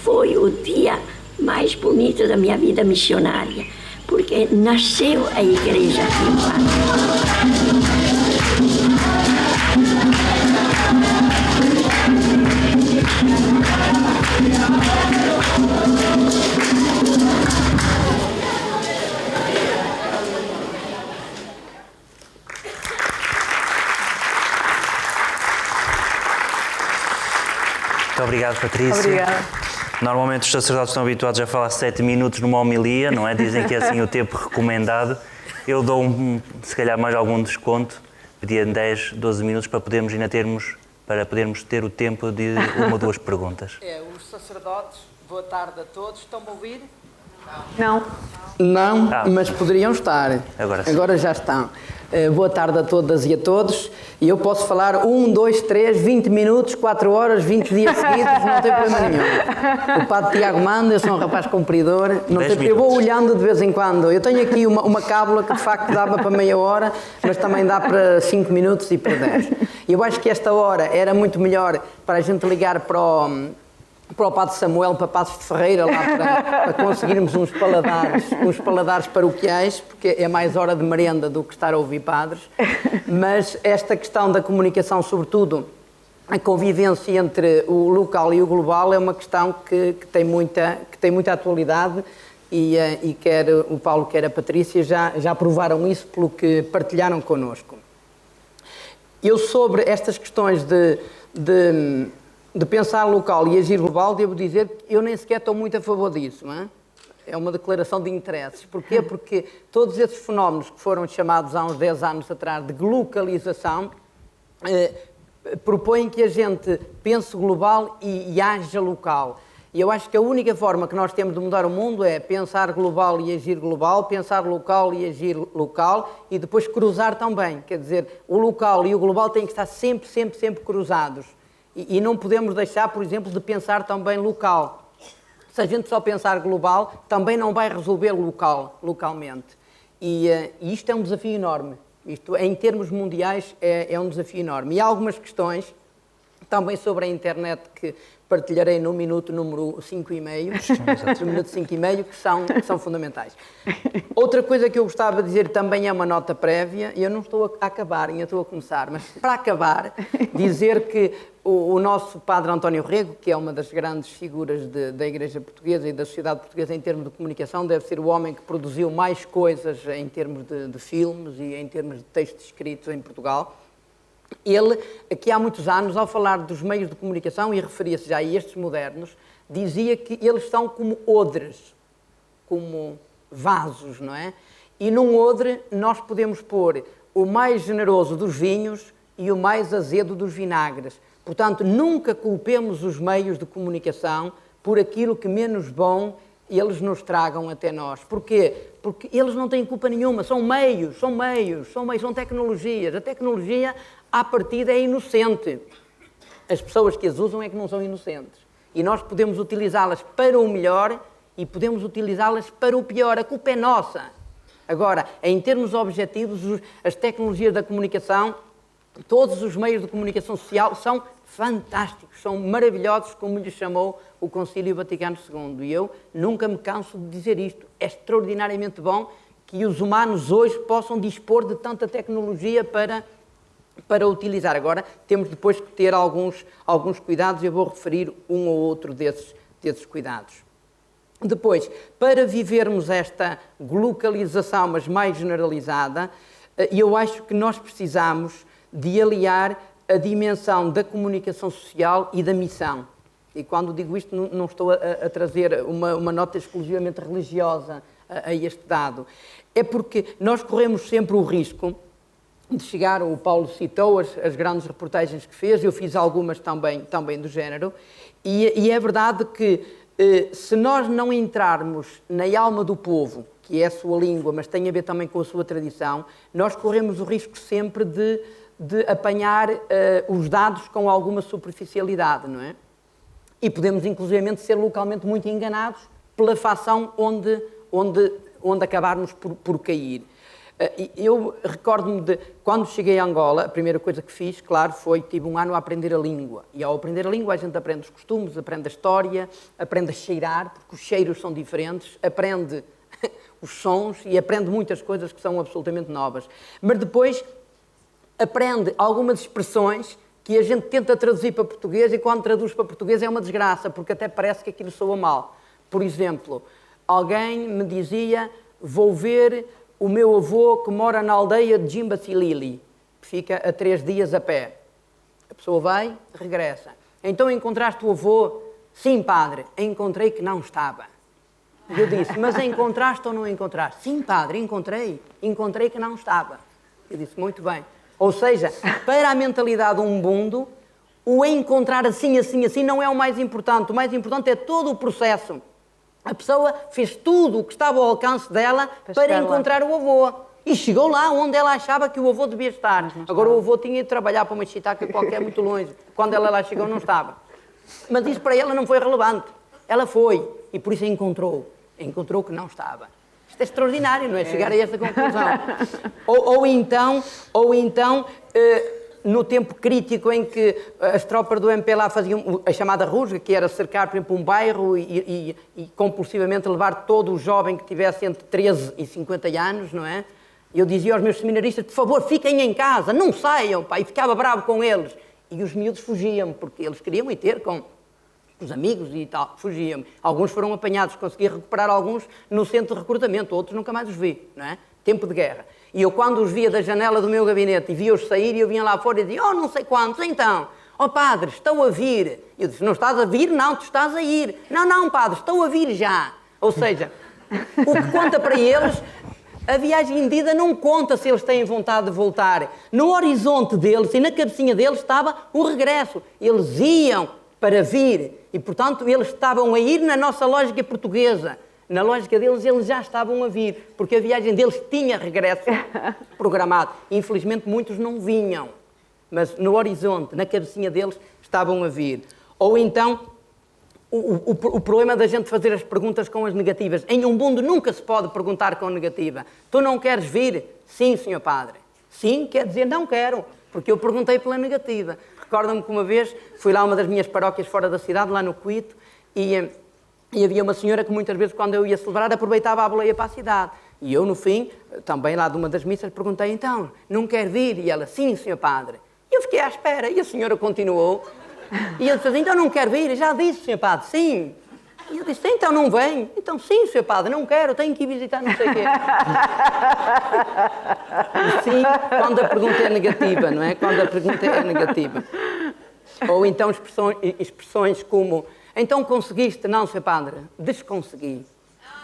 foi o dia mais bonito da minha vida missionária, porque nasceu a igreja Empada. Muito obrigado, Patrícia. Obrigada. Normalmente os sacerdotes estão habituados a falar 7 minutos numa homilia, não é? Dizem que é assim o tempo recomendado. Eu dou, se calhar, mais algum desconto. Pedia 10, 12 minutos para podermos ter o tempo de uma ou duas perguntas. Os sacerdotes, boa tarde a todos. Estão-me a ouvir? Não. Não, mas poderiam estar. Agora sim. Agora já estão. Boa tarde a todas e a todos. E eu posso falar 1, 2, 3, 20 minutos, 4 horas, 20 dias seguidos, não tem problema nenhum. O padre Tiago manda, eu sou um rapaz cumpridor. Eu vou olhando de vez em quando. Eu tenho aqui uma cábula que de facto dava para meia hora, mas também dá para 5 minutos e para 10. Eu acho que esta hora era muito melhor para a gente ligar para para o Padre Samuel, para Passos de Ferreira, lá para conseguirmos uns paladares paroquiais, porque é mais hora de merenda do que estar a ouvir padres. Mas esta questão da comunicação, sobretudo a convivência entre o local e o global, é uma questão que tem muita atualidade e quer o Paulo, quer a Patrícia já provaram isso pelo que partilharam connosco. Eu, sobre estas questões de pensar local e agir global, devo dizer que eu nem sequer estou muito a favor disso, não é? É uma declaração de interesses. Porquê? Porque todos esses fenómenos que foram chamados há uns 10 anos atrás de glocalização propõem que a gente pense global e haja local. E eu acho que a única forma que nós temos de mudar o mundo é pensar global e agir global, pensar local e agir local e depois cruzar também. Quer dizer, o local e o global têm que estar sempre cruzados. E não podemos deixar, por exemplo, de pensar também local. Se a gente só pensar global, também não vai resolver localmente. E isto é um desafio enorme. Isto, em termos mundiais, é um desafio enorme. E há algumas questões, também sobre a internet, que partilharei no minuto número 5,5, no minuto 5,5, que são fundamentais. Outra coisa que eu gostava de dizer também é uma nota prévia, e eu não estou a acabar, ainda estou a começar, mas para acabar, dizer que o nosso Padre António Rego, que é uma das grandes figuras da Igreja Portuguesa e da sociedade portuguesa em termos de comunicação, deve ser o homem que produziu mais coisas em termos de filmes e em termos de textos escritos em Portugal. Ele, aqui há muitos anos, ao falar dos meios de comunicação, e referia-se já a estes modernos, dizia que eles são como odres, como vasos, não é? E num odre nós podemos pôr o mais generoso dos vinhos e o mais azedo dos vinagres. Portanto, nunca culpemos os meios de comunicação por aquilo que menos bom eles nos tragam até nós. Porquê? Porque eles não têm culpa nenhuma, são meios, são tecnologias. A tecnologia, à partida, é inocente. As pessoas que as usam é que não são inocentes. E nós podemos utilizá-las para o melhor e podemos utilizá-las para o pior. A culpa é nossa. Agora, em termos objetivos, as tecnologias da comunicação, todos os meios de comunicação social são fantásticos, são maravilhosos, como lhe chamou o Concílio Vaticano II. E eu nunca me canso de dizer isto. É extraordinariamente bom que os humanos hoje possam dispor de tanta tecnologia para utilizar. Agora, temos depois que ter alguns cuidados, eu vou referir um ou outro desses cuidados. Depois, para vivermos esta globalização, mas mais generalizada, eu acho que nós precisamos de aliar a dimensão da comunicação social e da missão. E quando digo isto, não estou a trazer uma nota exclusivamente religiosa a este dado. É porque nós corremos sempre o risco de chegar, o Paulo citou as grandes reportagens que fez, eu fiz algumas também do género, e é verdade que se nós não entrarmos na alma do povo, que é a sua língua, mas tem a ver também com a sua tradição, nós corremos o risco sempre de apanhar os dados com alguma superficialidade, não é? E podemos, inclusivamente, ser localmente muito enganados pela facção onde acabarmos por cair. Eu recordo-me de, quando cheguei a Angola, a primeira coisa que fiz, claro, tive um ano a aprender a língua. E ao aprender a língua, a gente aprende os costumes, aprende a história, aprende a cheirar, porque os cheiros são diferentes, aprende os sons e aprende muitas coisas que são absolutamente novas. Mas depois aprende algumas expressões que a gente tenta traduzir para português e quando traduz para português é uma desgraça, porque até parece que aquilo soa mal. Por exemplo, alguém me dizia, vou ver o meu avô que mora na aldeia de Jimbacilili, que fica a 3 dias a pé. A pessoa vai, regressa. Então encontraste o avô? Sim, padre, encontrei que não estava. Eu disse, mas encontraste ou não encontraste? Sim, padre, encontrei que não estava. Eu disse, muito bem. Ou seja, para a mentalidade umbundo, o encontrar assim não é o mais importante. O mais importante é todo o processo. A pessoa fez tudo o que estava ao alcance dela para encontrar o avô. E chegou lá onde ela achava que o avô devia estar. Agora o avô tinha de trabalhar para uma chitaca qualquer muito longe. Quando ela lá chegou não estava. Mas isso para ela não foi relevante. Ela foi e por isso encontrou que não estava. Isto é extraordinário, não é? Chegar a essa conclusão. ou então, no tempo crítico em que as tropas do MPLA faziam a chamada rusga, que era cercar, por exemplo, um bairro e compulsivamente levar todo o jovem que tivesse entre 13 e 50 anos, não é? Eu dizia aos meus seminaristas, por favor, fiquem em casa, não saiam, pá, e ficava bravo com eles. E os miúdos fugiam, porque eles queriam ir ter com os amigos e tal, fugiam. Alguns foram apanhados, consegui recuperar alguns no centro de recrutamento, outros nunca mais os vi, não é? Tempo de guerra. E eu, quando os via da janela do meu gabinete e via-os sair, eu vinha lá fora e dizia, oh, não sei quantos, então, oh, padre, estou a vir. Eu disse, não estás a vir? Não, tu estás a ir. Não, não, padre, estou a vir já. Ou seja, o que conta para eles, a viagem em ida não conta se eles têm vontade de voltar. No horizonte deles e na cabecinha deles estava o regresso. Eles iam para vir e, portanto, eles estavam a ir na nossa lógica portuguesa. Na lógica deles, eles já estavam a vir, porque a viagem deles tinha regresso programado. Infelizmente, muitos não vinham, mas no horizonte, na cabecinha deles, estavam a vir. Ou então, o problema da gente fazer as perguntas com as negativas. Em um mundo nunca se pode perguntar com negativa. Tu não queres vir? Sim, senhor padre. Sim, quer dizer não quero, porque eu perguntei pela negativa. Recordo-me que uma vez fui lá a uma das minhas paróquias fora da cidade, lá no Cuito, e havia uma senhora que muitas vezes, quando eu ia celebrar, aproveitava a boleia para a cidade. E eu, no fim, também lá de uma das missas, perguntei, então, não quer vir? E ela, sim, senhor padre. E eu fiquei à espera, e a senhora continuou. E eu disse, então não quer vir? Já disse, senhor padre, sim. E eu disse, então não vem? Então, sim, senhor padre, não quero, tenho que ir visitar não sei o quê. E sim, quando a pergunta é negativa, não é? Quando a pergunta é negativa. Ou então expressões como, então conseguiste? Não, senhor padre, desconsegui.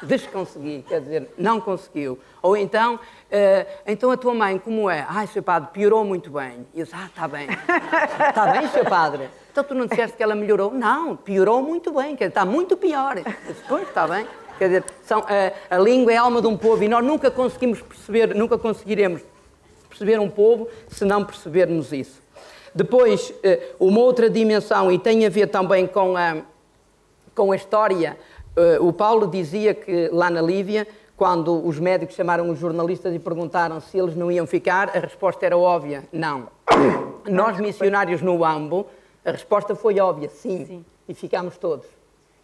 Desconsegui, quer dizer, não conseguiu. Ou então, então a tua mãe, como é? Ai, senhor padre, piorou muito bem. E eu disse, está bem. Está bem, senhor padre? Então tu não disseste que ela melhorou? Não, piorou muito bem, quer dizer, está muito pior. Eu disse, pois, está bem. Quer dizer, a língua é a alma de um povo e nós nunca conseguimos perceber, nunca conseguiremos perceber um povo se não percebermos isso. Depois, uma outra dimensão, e tem a ver também com a história. O Paulo dizia que lá na Líbia, quando os médicos chamaram os jornalistas e perguntaram se eles não iam ficar, a resposta era óbvia, não. Nós, missionários no Uambo, a resposta foi óbvia, sim. E ficámos todos.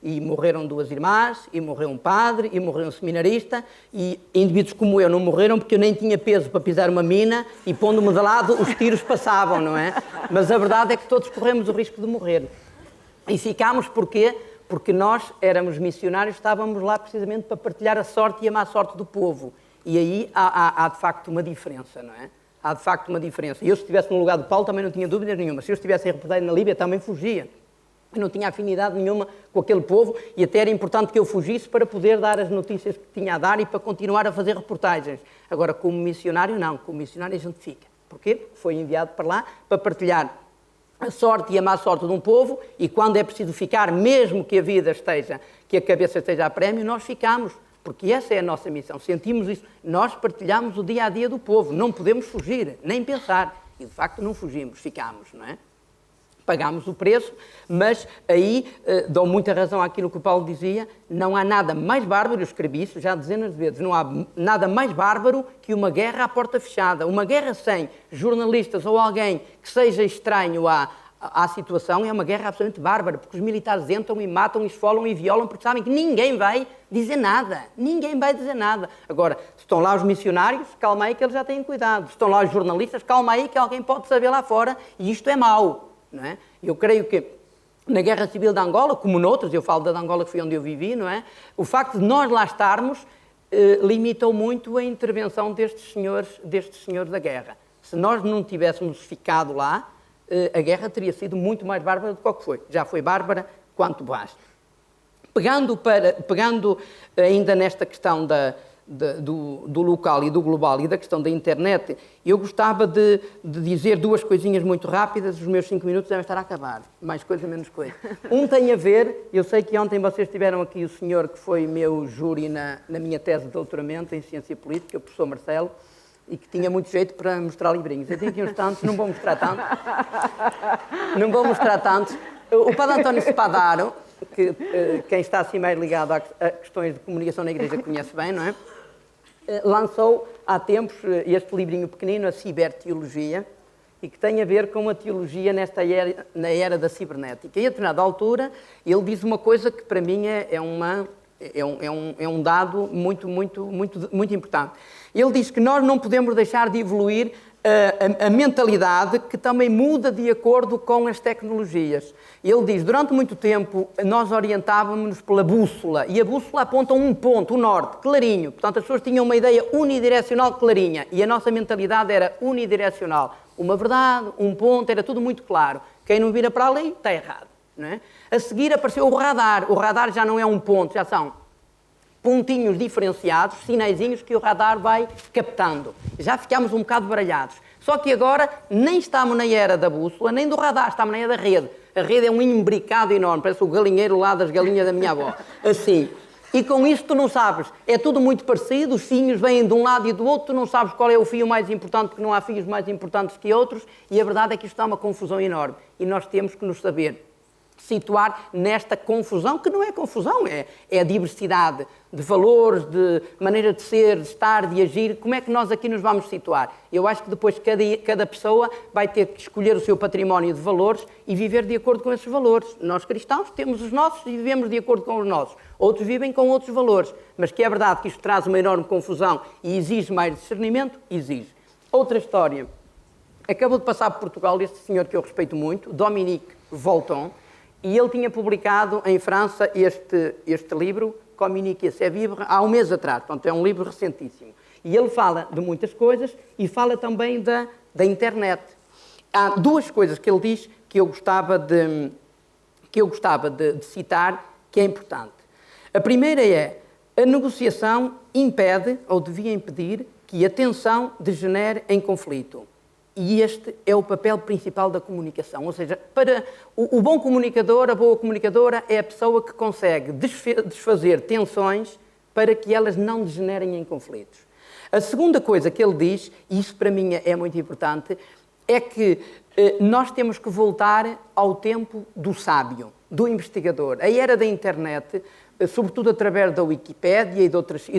E morreram 2 irmãs, e morreu um padre, e morreu um seminarista, e indivíduos como eu não morreram porque eu nem tinha peso para pisar uma mina e pondo-me de lado os tiros passavam, não é? Mas a verdade é que todos corremos o risco de morrer. E ficámos porquê? Porque nós éramos missionários, estávamos lá precisamente para partilhar a sorte e a má sorte do povo. E aí há de facto uma diferença, não é? Há de facto uma diferença. Eu, se estivesse no lugar do Paulo, também não tinha dúvidas nenhuma. Se eu estivesse em reportagem na Líbia, também fugia. Eu não tinha afinidade nenhuma com aquele povo e até era importante que eu fugisse para poder dar as notícias que tinha a dar e para continuar a fazer reportagens. Agora, como missionário, não. Como missionário a gente fica. Porquê? Porque foi enviado para lá para partilhar a sorte e a má sorte de um povo e quando é preciso ficar, mesmo que a vida esteja, que a cabeça esteja a prémio, nós ficamos. Porque essa é a nossa missão. Sentimos isso. Nós partilhamos o dia-a-dia do povo. Não podemos fugir, nem pensar. E, de facto, não fugimos, ficamos, não é? Pagámos o preço, mas aí dou muita razão àquilo que o Paulo dizia, não há nada mais bárbaro, eu escrevi isso já dezenas de vezes, não há nada mais bárbaro que uma guerra à porta fechada. Uma guerra sem jornalistas ou alguém que seja estranho à situação é uma guerra absolutamente bárbara, porque os militares entram e matam, e esfolam e violam, porque sabem que ninguém vai dizer nada. Ninguém vai dizer nada. Agora, se estão lá os missionários, calma aí que eles já têm cuidado. Se estão lá os jornalistas, calma aí que alguém pode saber lá fora, e isto é mau. Não é? Eu creio que na Guerra Civil de Angola, como noutras, eu falo da Angola que foi onde eu vivi, não é? O facto de nós lá estarmos limitou muito a intervenção destes senhores da guerra. Se nós não tivéssemos ficado lá, a guerra teria sido muito mais bárbara do que o que foi. Já foi bárbara quanto basta. Pegando ainda nesta questão do local e do global e da questão da internet, eu gostava de dizer 2 coisinhas muito rápidas, os meus 5 minutos devem estar a acabar, mais coisa, menos coisa. Um tem a ver, eu sei que ontem vocês tiveram aqui o senhor que foi meu júri na minha tese de doutoramento em Ciência Política, o professor Marcelo, e que tinha muito jeito para mostrar livrinhos. Eu tenho aqui uns tantos, não vou mostrar tantos. Não vou mostrar tantos. O padre António Spadaro, que quem está assim mais ligado a questões de comunicação na Igreja conhece bem, não é? Lançou há tempos este livrinho pequenino, a Ciberteologia, e que tem a ver com a teologia na era da cibernética. E a determinada altura ele diz uma coisa que para mim é um dado muito importante. Ele diz que nós não podemos deixar de evoluir a mentalidade que também muda de acordo com as tecnologias. Ele diz, durante muito tempo nós orientávamos-nos pela bússola e a bússola aponta um ponto, o norte, clarinho. Portanto, as pessoas tinham uma ideia unidirecional clarinha e a nossa mentalidade era unidirecional. Uma verdade, um ponto, era tudo muito claro. Quem não vira para ali está errado. Não é? A seguir apareceu o radar. O radar já não é um ponto, já são pontinhos diferenciados, sinaizinhos que o radar vai captando. Já ficámos um bocado baralhados. Só que agora nem estamos na era da bússola, nem do radar, estamos na era da rede. A rede é um imbricado enorme, parece o galinheiro lá das galinhas da minha avó. Assim. E com isso tu não sabes, é tudo muito parecido, os fios vêm de um lado e do outro, tu não sabes qual é o fio mais importante, porque não há fios mais importantes que outros, e a verdade é que isto dá uma confusão enorme. E nós temos que nos saber situar nesta confusão, que não é confusão, é a diversidade de valores, de maneira de ser, de estar, de agir. Como é que nós aqui nos vamos situar? Eu acho que depois cada pessoa vai ter que escolher o seu património de valores e viver de acordo com esses valores. Nós cristãos temos os nossos e vivemos de acordo com os nossos. Outros vivem com outros valores. Mas que é verdade que isto traz uma enorme confusão e exige mais discernimento? Exige. Outra história. Acabou de passar por Portugal este senhor que eu respeito muito, Dominique Volton, e ele tinha publicado em França este livro, Communiquer c'est vivre, há um mês atrás. Portanto, é um livro recentíssimo. E ele fala de muitas coisas e fala também da internet. Há duas coisas que ele diz que eu gostava de citar, que é importante. A primeira é, a negociação impede, ou devia impedir, que a tensão degenere em conflito. E este é o papel principal da comunicação. Ou seja, para o bom comunicador, a boa comunicadora é a pessoa que consegue desfazer tensões para que elas não degenerem em conflitos. A segunda coisa que ele diz, e isso para mim é muito importante, é que nós temos que voltar ao tempo do sábio, do investigador. A era da internet, sobretudo através da Wikipédia e de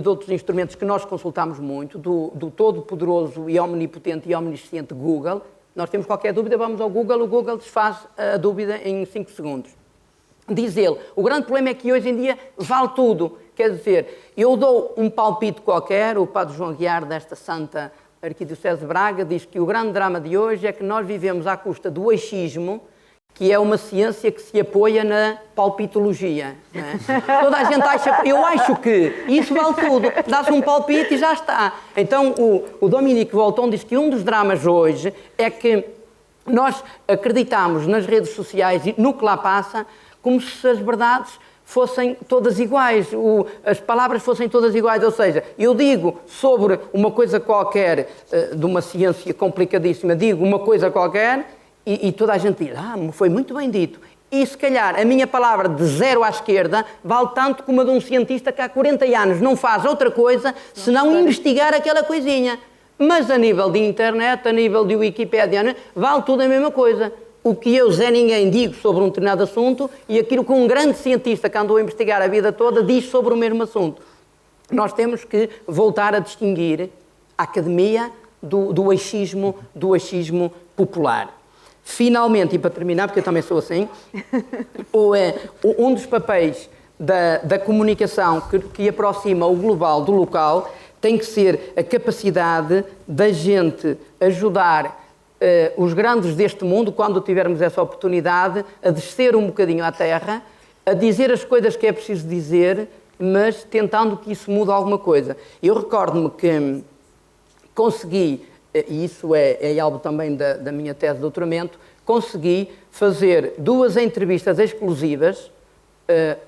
outros instrumentos que nós consultamos muito, do todo-poderoso e omnipotente e omnisciente Google. Nós temos qualquer dúvida, vamos ao Google, o Google desfaz a dúvida em 5 segundos. Diz ele, o grande problema é que hoje em dia vale tudo. Quer dizer, eu dou um palpite qualquer, o padre João Guiar desta Santa Arquidiocese de Braga diz que o grande drama de hoje é que nós vivemos à custa do achismo, que é uma ciência que se apoia na palpitologia. Não é? Toda a gente acha, eu acho que isso vale tudo, dá-se um palpite e já está. Então o Dominique Volton diz que um dos dramas hoje é que nós acreditamos nas redes sociais e no que lá passa como se as verdades fossem todas iguais, as palavras fossem todas iguais, ou seja, eu digo sobre uma coisa qualquer, de uma ciência complicadíssima, digo uma coisa qualquer e toda a gente diz, foi muito bem dito. E se calhar a minha palavra de 0 à esquerda vale tanto como a de um cientista que há 40 anos não faz outra coisa senão investigar aquela coisinha. Mas a nível de internet, a nível de Wikipédia, vale tudo a mesma coisa. O que eu, Zé Ninguém, digo sobre um determinado assunto e aquilo que um grande cientista que andou a investigar a vida toda diz sobre o mesmo assunto. Nós temos que voltar a distinguir a academia do achismo popular. Finalmente, e para terminar, porque eu também sou assim, um dos papéis da comunicação que aproxima o global do local tem que ser a capacidade da gente ajudar os grandes deste mundo, quando tivermos essa oportunidade, a descer um bocadinho à terra, a dizer as coisas que é preciso dizer, mas tentando que isso mude alguma coisa. Eu recordo-me que consegui, e isso é algo também da minha tese de doutoramento, consegui fazer 2 entrevistas exclusivas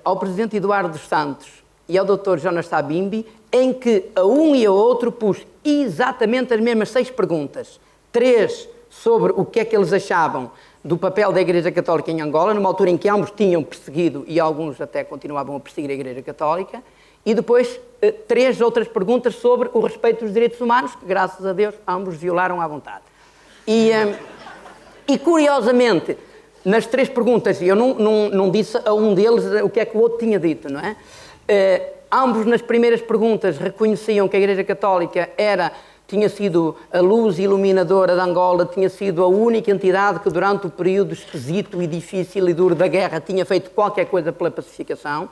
ao Presidente Eduardo dos Santos e ao Dr. Jonas Savimbi, em que a um e a outro pus exatamente as mesmas 6 perguntas. 3 sobre o que é que eles achavam do papel da Igreja Católica em Angola, numa altura em que ambos tinham perseguido e alguns até continuavam a perseguir a Igreja Católica, e depois 3 outras perguntas sobre o respeito dos direitos humanos, que graças a Deus ambos violaram à vontade. E curiosamente, nas 3 perguntas, eu não disse a um deles o que é que o outro tinha dito, não é? Ambos nas primeiras perguntas reconheciam que a Igreja Católica era tinha sido a luz iluminadora de Angola, tinha sido a única entidade que durante o período esquisito e difícil e duro da guerra tinha feito qualquer coisa pela pacificação.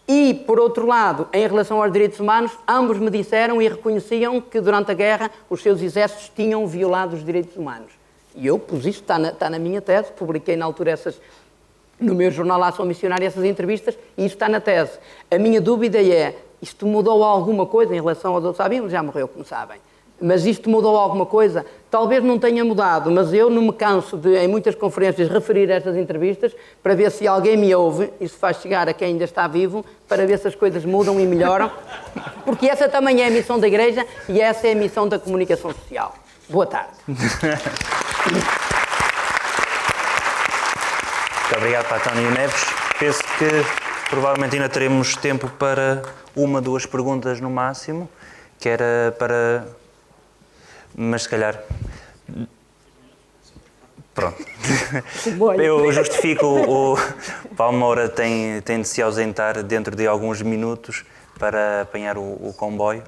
E, por outro lado, em relação aos direitos humanos, ambos me disseram e reconheciam que durante a guerra os seus exércitos tinham violado os direitos humanos. E eu pus isto, está na minha tese, publiquei na altura no meu jornal Ação Missionária essas entrevistas, e isto está na tese. A minha dúvida é, isto mudou alguma coisa em relação aos outros? Sabíamos, já morreu, como sabem. Mas isto mudou alguma coisa? Talvez não tenha mudado, mas eu não me canso de, em muitas conferências, referir estas entrevistas para ver se alguém me ouve, isso faz chegar a quem ainda está vivo, para ver se as coisas mudam e melhoram, porque essa também é a missão da Igreja e essa é a missão da comunicação social. Boa tarde. Muito obrigado para António Neves. Penso que provavelmente ainda teremos tempo para 1, 2 perguntas no máximo, que era para... Mas se calhar... Pronto. Eu justifico, o Paulo Moura tem de se ausentar dentro de alguns minutos para apanhar o comboio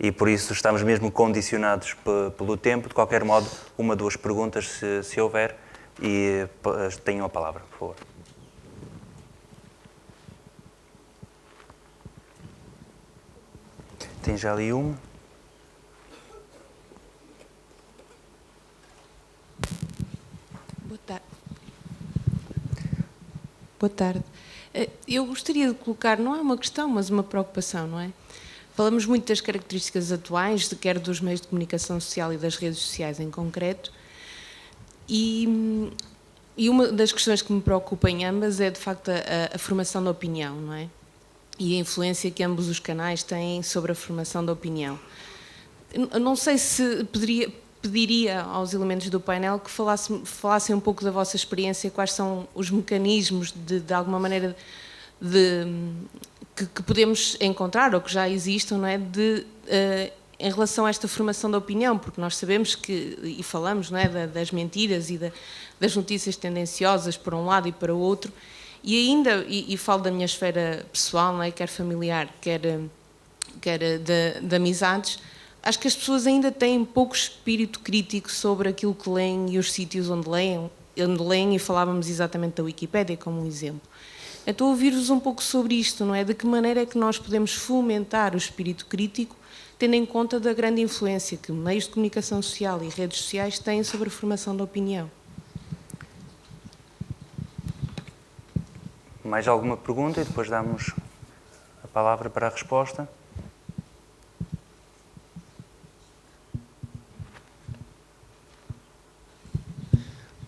e por isso estamos mesmo condicionados pelo tempo. De qualquer modo, 1, 2 perguntas se houver e tenham a palavra, por favor. Tem já ali uma. Boa tarde. Eu gostaria de colocar, não é uma questão, mas uma preocupação, não é? Falamos muito das características atuais, quer dos meios de comunicação social e das redes sociais em concreto, e uma das questões que me preocupa em ambas é, de facto, a formação da opinião, não é? E a influência que ambos os canais têm sobre a formação da opinião. Eu não sei se pediria aos elementos do painel que falassem um pouco da vossa experiência, quais são os mecanismos de alguma maneira que podemos encontrar ou que já existam, não é? Em relação a esta formação da opinião, porque nós sabemos que, e falamos, não é, das mentiras e das notícias tendenciosas para um lado e para o outro, e ainda, e falo da minha esfera pessoal, não é, quer familiar, quer de amizades, acho que as pessoas ainda têm pouco espírito crítico sobre aquilo que leem e os sítios onde leem, e falávamos exatamente da Wikipédia como um exemplo. Então, ouvir-vos um pouco sobre isto, não é? De que maneira é que nós podemos fomentar o espírito crítico, tendo em conta da grande influência que meios de comunicação social e redes sociais têm sobre a formação da opinião. Mais alguma pergunta e depois damos a palavra para a resposta.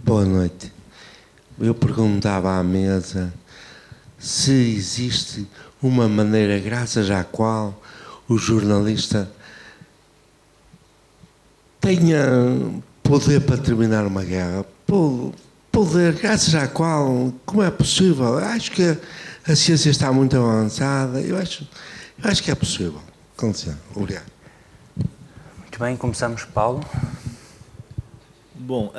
Boa noite. Eu perguntava à mesa se existe uma maneira graças à qual o jornalista tenha poder para terminar uma guerra. Poder, graças à qual, como é possível? Acho que a ciência está muito avançada. Eu acho que é possível. Com licença. Obrigado. Muito bem, começamos, Paulo. Bom,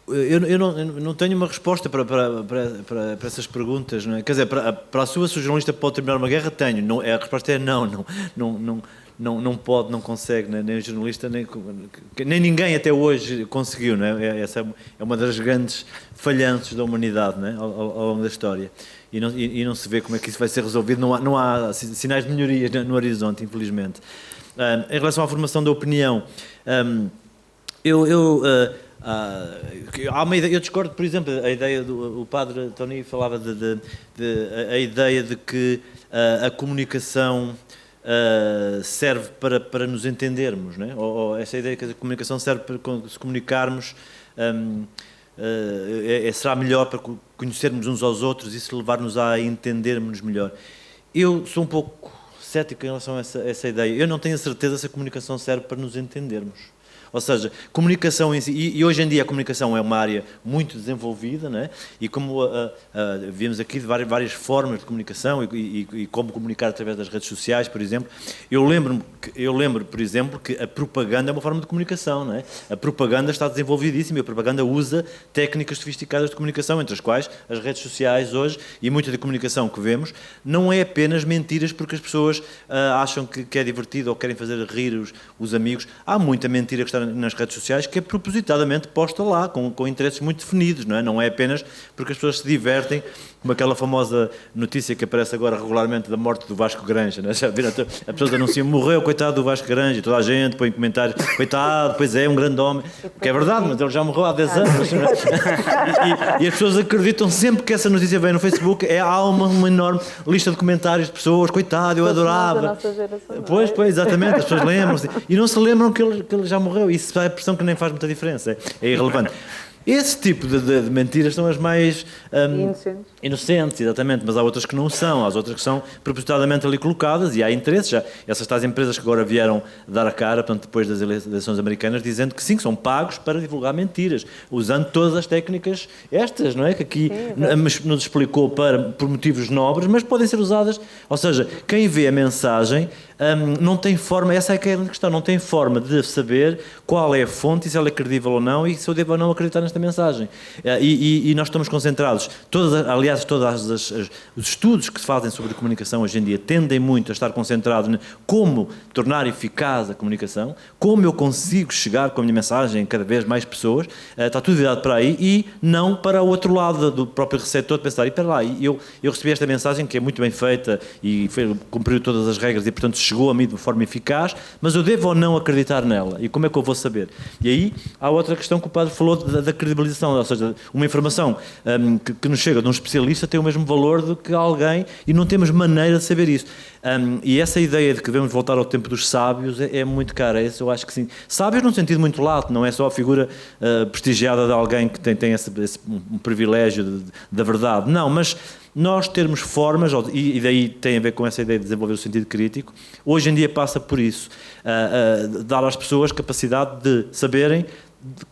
eu não tenho uma resposta para essas perguntas, não é? Quer dizer, para a sua, se o jornalista pode terminar uma guerra, tenho. Não, a resposta é não pode, não consegue, nem o jornalista, nem ninguém até hoje conseguiu, não é? Essa é uma das grandes falhanças da humanidade, não é? Ao longo da história. E não se vê como é que isso vai ser resolvido, não há sinais de melhoria no horizonte, infelizmente. Em relação à formação da opinião, há uma ideia, eu discordo, por exemplo, a ideia o padre Tony falava a ideia de que a comunicação serve para nos entendermos, não é? Ou essa ideia que a comunicação serve para se comunicarmos, será melhor para conhecermos uns aos outros e se levar-nos a entendermos melhor. Eu sou um pouco cético em relação a essa ideia. Eu não tenho a certeza se a comunicação serve para nos entendermos. Ou seja, comunicação em si, e hoje em dia a comunicação é uma área muito desenvolvida, não é? E como vimos aqui de várias formas de comunicação e como comunicar através das redes sociais, por exemplo, eu lembro, por exemplo, que a propaganda é uma forma de comunicação, não é? A propaganda está desenvolvidíssima e a propaganda usa técnicas sofisticadas de comunicação, entre as quais as redes sociais hoje e muita da comunicação que vemos não é apenas mentiras porque as pessoas acham que é divertido ou querem fazer rir os amigos. Há muita mentira que está nas redes sociais que é propositadamente posta lá, com interesses muito definidos, não é? Não é apenas porque as pessoas se divertem, como aquela famosa notícia que aparece agora regularmente da morte do Vasco Granja, não é? Já viram? As pessoas anunciam, morreu, coitado do Vasco Granja, e toda a gente põe comentários, coitado, pois é, um grande homem, que é verdade, mas ele já morreu há 10 anos. E as pessoas acreditam sempre que essa notícia vem no Facebook, há uma enorme lista de comentários de pessoas, coitado, eu adorava. Pois, exatamente, as pessoas lembram-se e não se lembram que ele já morreu. Isso é a impressão que nem faz muita diferença, é irrelevante. Esse tipo de mentiras são as mais inocentes, exatamente, mas há outras que não são, há outras que são propositadamente ali colocadas e há interesses. Já essas tais empresas que agora vieram dar a cara, portanto, depois das eleições americanas, dizendo que sim, que são pagos para divulgar mentiras, usando todas as técnicas estas, não é? Que aqui nos explicou por motivos nobres, mas podem ser usadas, ou seja, quem vê a mensagem não tem forma, essa é que é a questão, não tem forma de saber qual é a fonte, se ela é credível ou não e se eu devo ou não acreditar nesta mensagem. E nós estamos concentrados, todos os estudos que se fazem sobre comunicação hoje em dia tendem muito a estar concentrados em como tornar eficaz a comunicação, como eu consigo chegar com a minha mensagem a cada vez mais pessoas, está tudo virado para aí e não para o outro lado do próprio receptor de pensar, e para lá, eu recebi esta mensagem que é muito bem feita e cumpriu todas as regras e portanto chegou a mim de forma eficaz, mas eu devo ou não acreditar nela? E como é que eu vou saber? E aí há outra questão que o padre falou da credibilização, ou seja, uma informação que nos chega de um especialista tem o mesmo valor do que alguém e não temos maneira de saber isso. E essa ideia de que devemos voltar ao tempo dos sábios é muito cara, eu acho que sim. Sábios num sentido muito lato, não é só a figura prestigiada de alguém que tem um privilégio da verdade, não, mas nós termos formas, e daí tem a ver com essa ideia de desenvolver o sentido crítico, hoje em dia passa por isso, dar às pessoas capacidade de saberem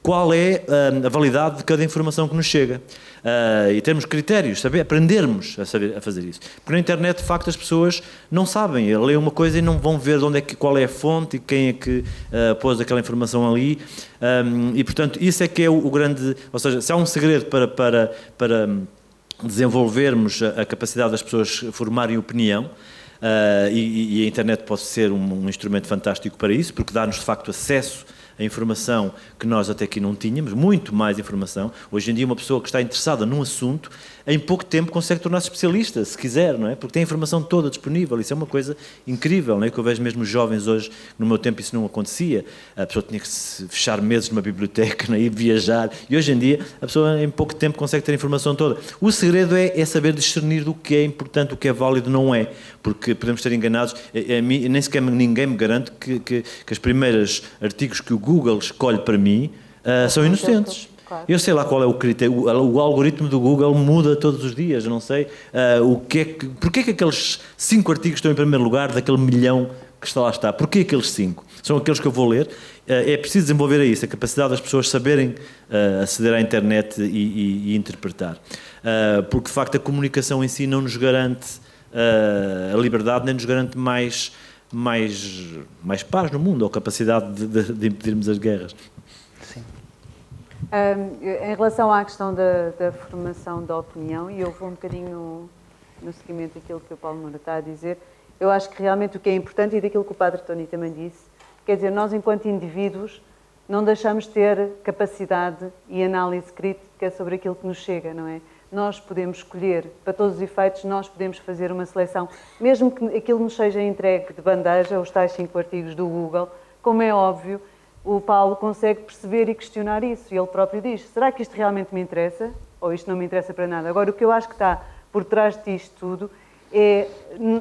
qual é a validade de cada informação que nos chega. E termos critérios, aprendermos a fazer isso. Porque na internet, de facto, as pessoas não sabem, leem uma coisa e não vão ver qual é a fonte e quem é que pôs aquela informação ali. E, portanto, isso é que é o grande... Ou seja, se há um segredo para desenvolvermos a capacidade das pessoas formarem opinião, e a internet pode ser um instrumento fantástico para isso, porque dá-nos, de facto, acesso a informação que nós até aqui não tínhamos, muito mais informação. Hoje em dia uma pessoa que está interessada num assunto, em pouco tempo consegue tornar-se especialista, se quiser, não é? Porque tem a informação toda disponível, isso é uma coisa incrível, não é? Que eu vejo mesmo jovens hoje, no meu tempo isso não acontecia, a pessoa tinha que se fechar meses numa biblioteca, não é? E viajar, e hoje em dia a pessoa em pouco tempo consegue ter a informação toda. O segredo é saber discernir do que é importante, o que é válido não é, porque podemos estar enganados, nem sequer ninguém me garante que os primeiros artigos que o Google escolhe para mim são inocentes. Eu sei lá qual é o critério, o algoritmo do Google muda todos os dias, eu não sei porque é que aqueles 5 artigos estão em primeiro lugar daquele 1 milhão que lá está, porquê aqueles 5? São aqueles que eu vou ler, é preciso desenvolver isso, a capacidade das pessoas saberem aceder à internet e interpretar, porque de facto a comunicação em si não nos garante a liberdade, nem nos garante mais paz no mundo, ou capacidade de impedirmos as guerras. Sim. Em relação à questão da formação da opinião, e eu vou um bocadinho no seguimento daquilo que o Paulo Moura está a dizer, eu acho que realmente o que é importante, e daquilo que o Padre Tony também disse, quer dizer, nós enquanto indivíduos não deixamos de ter capacidade e análise crítica sobre aquilo que nos chega, não é? Nós podemos escolher, para todos os efeitos, nós podemos fazer uma seleção, mesmo que aquilo nos seja entregue de bandeja, os tais 5 artigos do Google, como é óbvio, o Paulo consegue perceber e questionar isso, e ele próprio diz, será que isto realmente me interessa? Ou isto não me interessa para nada? Agora, o que eu acho que está por trás disto tudo é,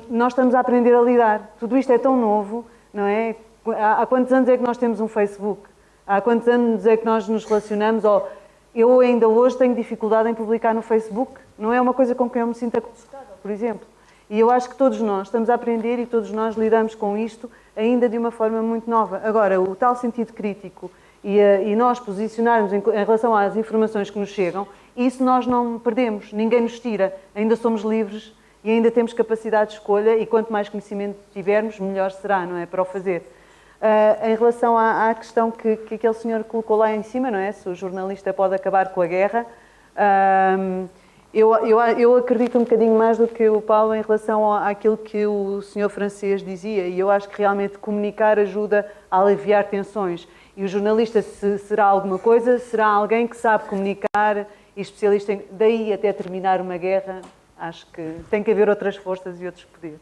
nós estamos a aprender a lidar, tudo isto é tão novo, não é? Há quantos anos é que nós temos um Facebook? Há quantos anos é que nós nos relacionamos? Eu ainda hoje tenho dificuldade em publicar no Facebook, não é uma coisa com que eu me sinta confortável, por exemplo. E eu acho que todos nós estamos a aprender e todos nós lidamos com isto ainda de uma forma muito nova. Agora, o tal sentido crítico e nós posicionarmos em relação às informações que nos chegam, isso nós não perdemos, ninguém nos tira, ainda somos livres e ainda temos capacidade de escolha e quanto mais conhecimento tivermos, melhor será, não é, para o fazer. Em relação à questão que aquele senhor colocou lá em cima, não é, se o jornalista pode acabar com a guerra, eu acredito um bocadinho mais do que o Paulo em relação àquilo que o senhor francês dizia, e eu acho que realmente comunicar ajuda a aliviar tensões. E o jornalista, se será alguma coisa, será alguém que sabe comunicar e especialista em... Daí até terminar uma guerra, acho que tem que haver outras forças e outros poderes.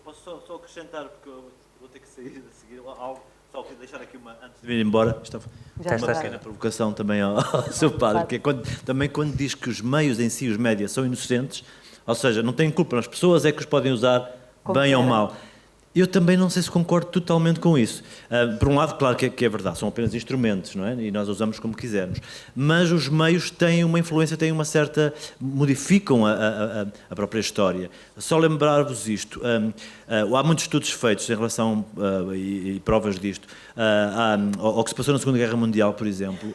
Posso só acrescentar, porque eu vou ter que sair a seguir algo, só queria deixar aqui uma, antes de vir embora, uma pequena provocação também ao seu padre, porque também quando diz que os meios em si, os médias, são inocentes, ou seja, não têm culpa, as pessoas é que os podem usar bem ou mal. Eu também não sei se concordo totalmente com isso. Por um lado, claro que é verdade, são apenas instrumentos, não é? E nós usamos como quisermos. Mas os meios têm uma influência, têm uma certa... modificam a própria história. Só lembrar-vos isto. Há muitos estudos feitos em relação, e provas disto, ao que se passou na Segunda Guerra Mundial, por exemplo,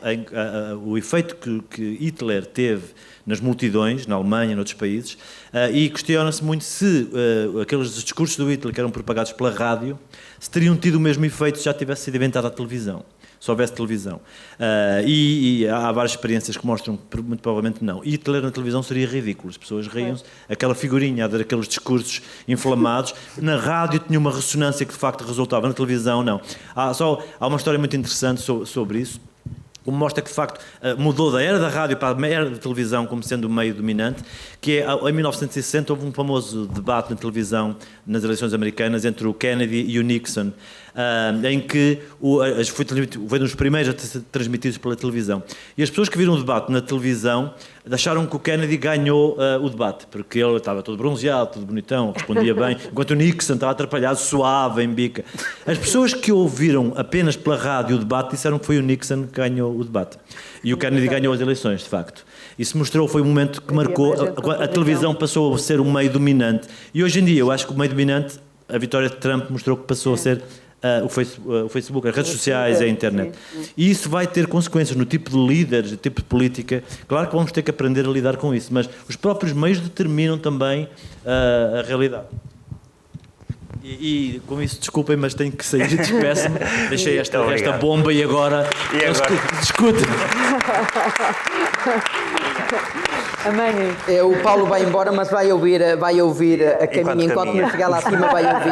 o efeito que Hitler teve nas multidões, na Alemanha e noutros países, e questiona-se muito se aqueles discursos do Hitler que eram propagados pela rádio se teriam tido o mesmo efeito se já tivesse sido inventada a televisão, se houvesse televisão. E há várias experiências que mostram que muito provavelmente não. Hitler na televisão seria ridículo, as pessoas riam-se, aquela figurinha a dar aqueles discursos inflamados, na rádio tinha uma ressonância que de facto resultava, na televisão não. Há uma história muito interessante sobre isso, como mostra que, de facto, mudou da era da rádio para a era da televisão como sendo o meio dominante, que é, em 1960, houve um famoso debate na televisão, nas eleições americanas, entre o Kennedy e o Nixon, em que foi um dos primeiros a ser transmitidos pela televisão. E as pessoas que viram o debate na televisão acharam que o Kennedy ganhou o debate, porque ele estava todo bronzeado, todo bonitão, respondia bem, enquanto o Nixon estava atrapalhado, suave, em bica. As pessoas que ouviram apenas pela rádio o debate disseram que foi o Nixon que ganhou o debate. E o Kennedy ganhou as eleições, de facto. Isso mostrou, foi um momento que marcou, a televisão passou a ser o meio dominante. E hoje em dia, eu acho que o meio dominante, a vitória de Trump mostrou que passou a ser o Facebook, as redes sociais, a internet. E isso vai ter consequências no tipo de líderes, no tipo de política. Claro que vamos ter que aprender a lidar com isso, mas os próprios meios determinam também a realidade. E com isso, desculpem, mas tenho que sair, despeço-me. Deixei esta bomba e agora discute. O Paulo vai embora, mas vai ouvir a caminho. Enquanto não chegar lá acima, vai ouvir.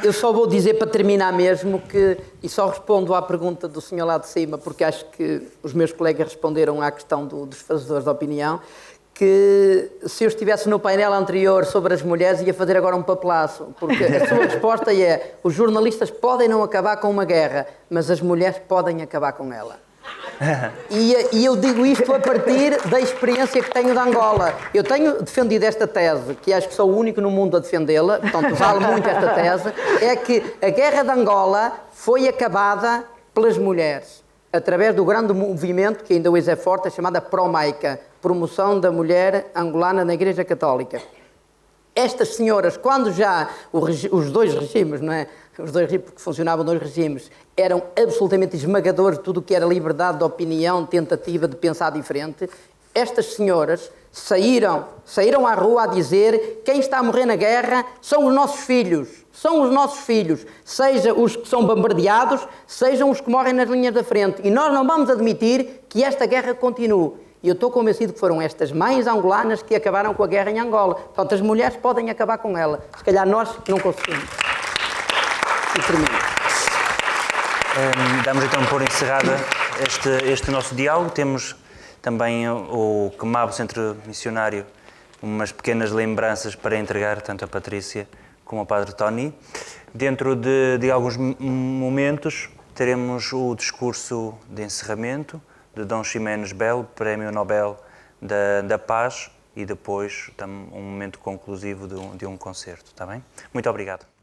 Eu só vou dizer para terminar mesmo que, e só respondo à pergunta do senhor lá de cima, porque acho que os meus colegas responderam à questão dos fazedores de opinião, que se eu estivesse no painel anterior sobre as mulheres ia fazer agora um papelaço, porque a sua resposta é: os jornalistas podem não acabar com uma guerra, mas as mulheres podem acabar com ela. E eu digo isto a partir da experiência que tenho de Angola. Eu tenho defendido esta tese, que acho que sou o único no mundo a defendê-la, portanto vale muito esta tese, é que a guerra de Angola foi acabada pelas mulheres, através do grande movimento, que ainda hoje é forte, chamada Promaica, Promoção da Mulher Angolana na Igreja Católica. Estas senhoras, quando já os dois regimes, não é? Os dois regimes, porque funcionavam dois regimes, eram absolutamente esmagadores de tudo o que era liberdade de opinião, tentativa de pensar diferente, estas senhoras saíram à rua a dizer: quem está a morrer na guerra são os nossos filhos, seja os que são bombardeados, sejam os que morrem nas linhas da frente, e nós não vamos admitir que esta guerra continue. E eu estou convencido que foram estas mães angolanas que acabaram com a guerra em Angola. Portanto, as mulheres podem acabar com ela. Se calhar nós não conseguimos. E termino. Damos então por encerrada este nosso diálogo. Temos também o CMAB, Centro Missionário, umas pequenas lembranças para entregar tanto a Patrícia como ao Padre Tony. Dentro de alguns momentos teremos o discurso de encerramento de Dom Ximenes Belo, Prémio Nobel da Paz, e depois um momento conclusivo de um concerto. Está bem? Muito obrigado.